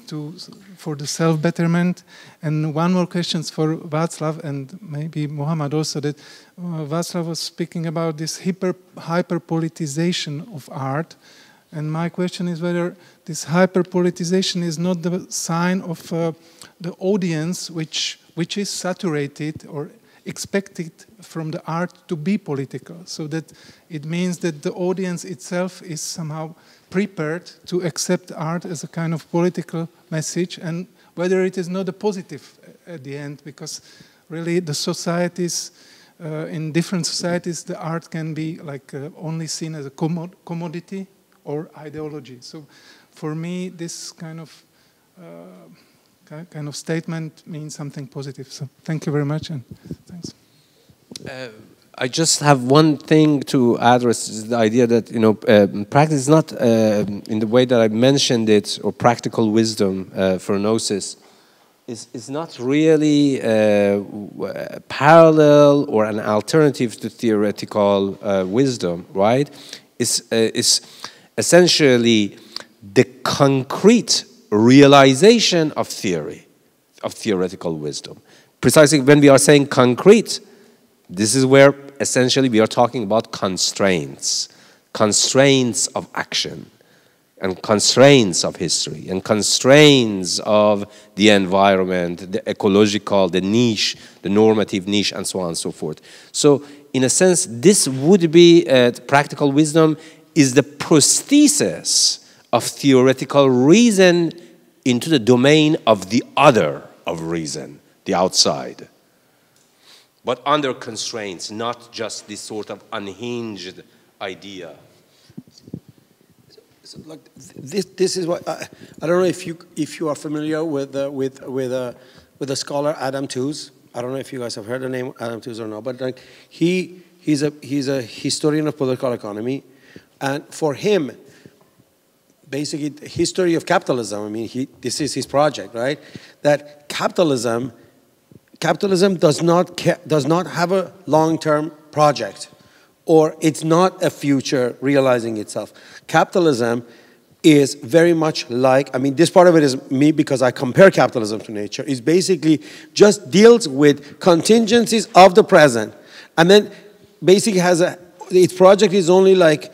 for the self-betterment. And one more question for Václav, and maybe Mohammad also, that Václav was speaking about this hyper-politicization of art. And my question is whether this hyper-politicization is not the sign of the audience which is saturated or expected from the art to be political, so that it means that the audience itself is somehow prepared to accept art as a kind of political message, and whether it is not a positive at the end, because really the societies, in different societies, the art can be like only seen as a commodity or ideology. So for me, this kind of statement means something positive. So thank you very much, and thanks. I just have one thing to address, is the idea that, you know, practice is not, in the way that I mentioned it, or practical wisdom for gnosis, is not really parallel or an alternative to theoretical wisdom, right? It's essentially the concrete realization of theory, of theoretical wisdom. Precisely when we are saying concrete, this is where essentially we are talking about constraints, constraints of action, and constraints of history, and constraints of the environment, the ecological, the niche, the normative niche, and so on and so forth. So in a sense, this would be practical wisdom is the prosthesis of theoretical reason into the domain of the other of reason, the outside. But under constraints, not just this sort of unhinged idea. So, like, this is what I don't know if you are familiar with the scholar Adam Tooze. I don't know if you guys have heard the name Adam Tooze or not, but like he's a historian of political economy, and for him, basically, the history of capitalism. I mean, this is his project, right? That capitalism does not have a long-term project, or it's not a future realizing itself. Capitalism is very much like, I mean, this part of it is me because I compare capitalism to nature, is basically just deals with contingencies of the present, and then basically its project is only like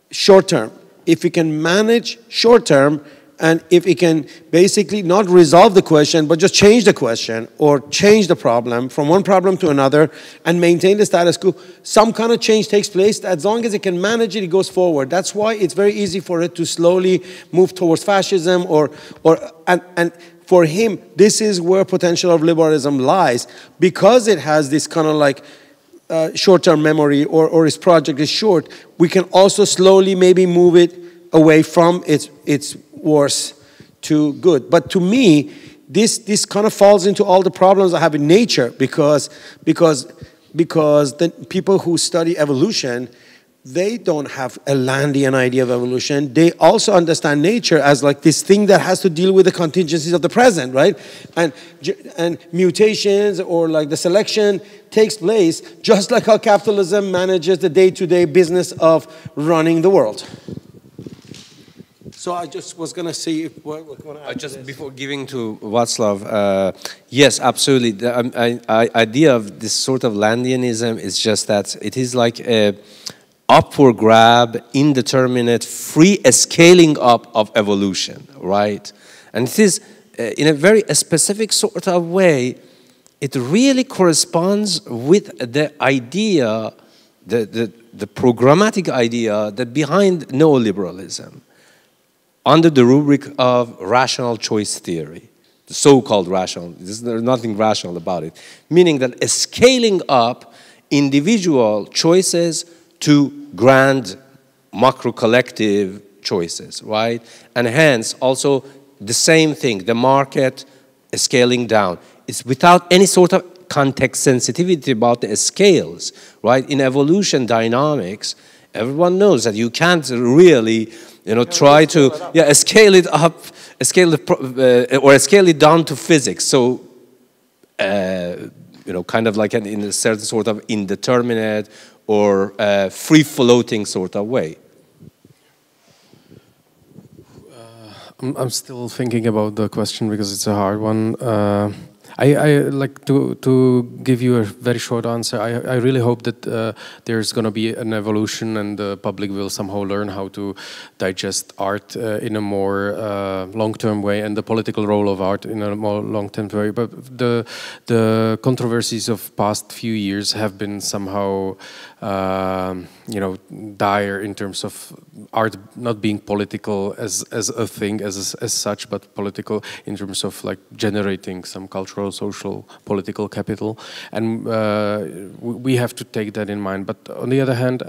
short-term. If we can manage short-term, and if it can basically not resolve the question, but just change the question or change the problem from one problem to another and maintain the status quo, some kind of change takes place. As long as it can manage it, it goes forward. That's why it's very easy for it to slowly move towards fascism and for him, this is where potential of liberalism lies, because it has this kind of like short-term memory, or its project is short. We can also slowly maybe move it away from its worse to good. But to me, this kind of falls into all the problems I have in nature, because the people who study evolution, they don't have a Landian idea of evolution. They also understand nature as like this thing that has to deal with the contingencies of the present, right? And mutations or like the selection takes place just like how capitalism manages the day-to-day business of running the world. So I just was going to see if just before giving to Václav, yes, absolutely. The idea of this sort of Landianism is just that it is like a upward grab, indeterminate, free scaling up of evolution, right? And it is, in a very specific sort of way, it really corresponds with the idea, the programmatic idea that behind neoliberalism, under the rubric of rational choice theory, the so-called rational, there's nothing rational about it, meaning that a scaling up individual choices to grand macro-collective choices, right? And hence, also the same thing, the market scaling down. It's without any sort of context sensitivity about the scales, right? In evolution dynamics, everyone knows that you can't really, you know, try to scale it up, or scale it down to physics. So, you know, kind of like in a certain sort of indeterminate or free-floating sort of way. I'm still thinking about the question because it's a hard one. I like to give you a very short answer. I really hope that there's going to be an evolution and the public will somehow learn how to digest art in a more long-term way, and the political role of art in a more long-term way. But the controversies of past few years have been somehow you know, dire in terms of art not being political as a thing as such, but political in terms of like generating some cultural, social, political capital, and we have to take that in mind. But on the other hand,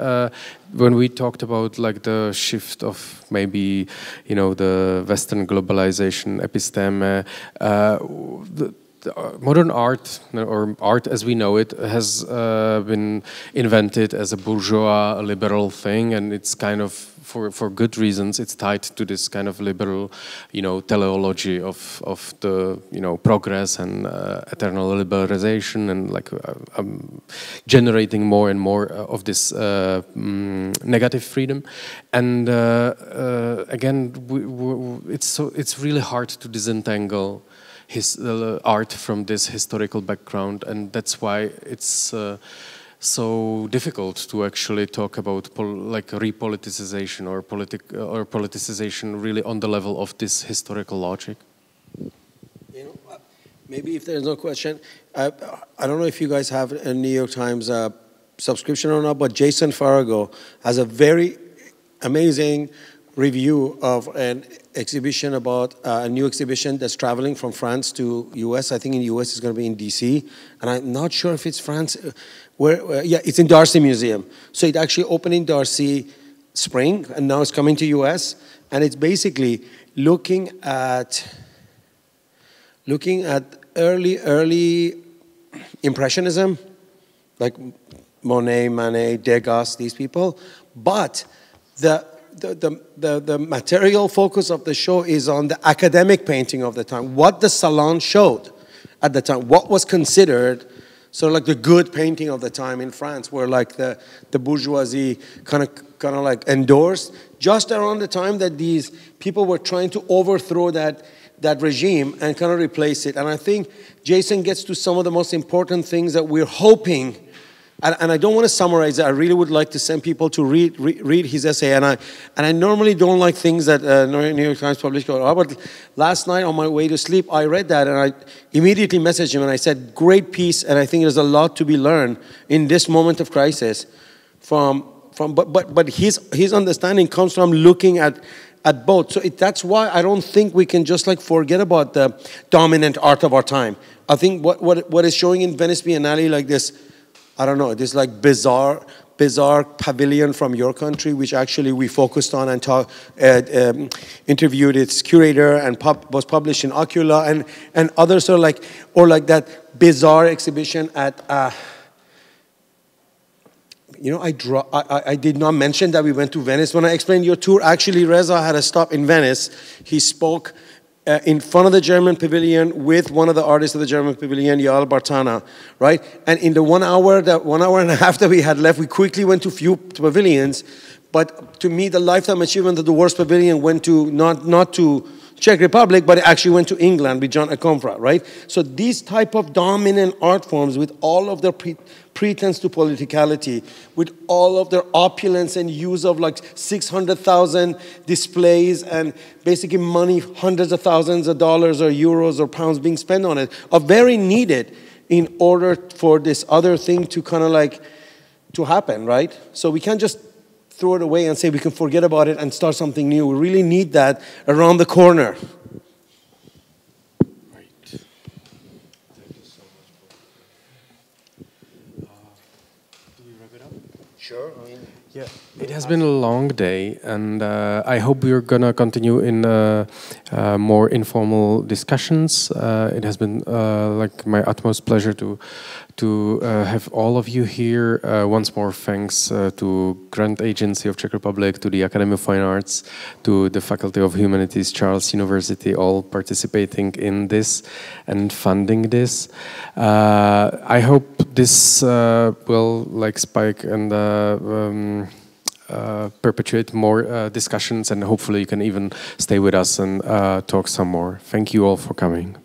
when we talked about like the shift of maybe, you know, the Western globalization episteme, modern art, or art as we know it, has been invented as a bourgeois, liberal thing, and it's kind of, for good reasons, it's tied to this kind of liberal, you know, teleology of the, you know, progress and eternal liberalization, and like generating more and more of this negative freedom. And again, it's really hard to disentangle his art from this historical background, and that's why it's so difficult to actually talk about like repoliticization or politicization really on the level of this historical logic. You know, maybe if there's no question, I don't know if you guys have a New York Times subscription or not, but Jason Farago has a very amazing review of an exhibition about a new exhibition that's traveling from France to US. I think in the US it's going to be in DC, and I'm not sure if it's France. Yeah, it's in Darcy Museum. So it actually opened in Darcy spring, and now it's coming to US, and it's basically looking at early Impressionism, like Monet, Manet, Degas, these people, but the material focus of the show is on the academic painting of the time, what the salon showed at the time, what was considered sort of like the good painting of the time in France, where like the bourgeoisie kind of like endorsed, just around the time that these people were trying to overthrow that regime and kind of replace it. And I think Jason gets to some of the most important things that we're hoping. And I don't want to summarize it. I really would like to send people to read his essay. And I normally don't like things that New York Times published. But last night on my way to sleep, I read that, and I immediately messaged him and I said, "Great piece, and I think there's a lot to be learned in this moment of crisis." But his understanding comes from looking at both. So that's why I don't think we can just like forget about the dominant art of our time. I think what is showing in Venice Biennale, like this, I don't know, this like bizarre pavilion from your country, which actually we focused on and interviewed its curator, and was published in Ocula, and others are like, or like that bizarre exhibition at, you know, I did not mention that we went to Venice when I explained your tour. Actually, Reza had a stop in Venice. He spoke in front of the German pavilion with one of the artists of the German pavilion, Yael Bartana, right? And in the 1 hour and a half that we had left, we quickly went to few pavilions. But to me, the lifetime achievement of the worst pavilion went to not to Czech Republic, but it actually went to England with John Akomfra, right? So these type of dominant art forms, with all of their pretense to politicality, with all of their opulence and use of like 600,000 displays and basically money, hundreds of thousands of dollars or euros or pounds being spent on it, are very needed in order for this other thing to kind of like to happen, right? So we can't just throw it away and say we can forget about it and start something new. We really need that around the corner. Right. Thank you so much. Do we wrap it up? Sure. I mean, yeah, it has been a long day, and I hope we're gonna continue in more informal discussions. It has been like my utmost pleasure to have all of you here. Once more, thanks to Grant Agency of Czech Republic, to the Academy of Fine Arts, to the Faculty of Humanities, Charles University, all participating in this and funding this. I hope this will like spike and perpetuate more discussions, and hopefully you can even stay with us and talk some more. Thank you all for coming.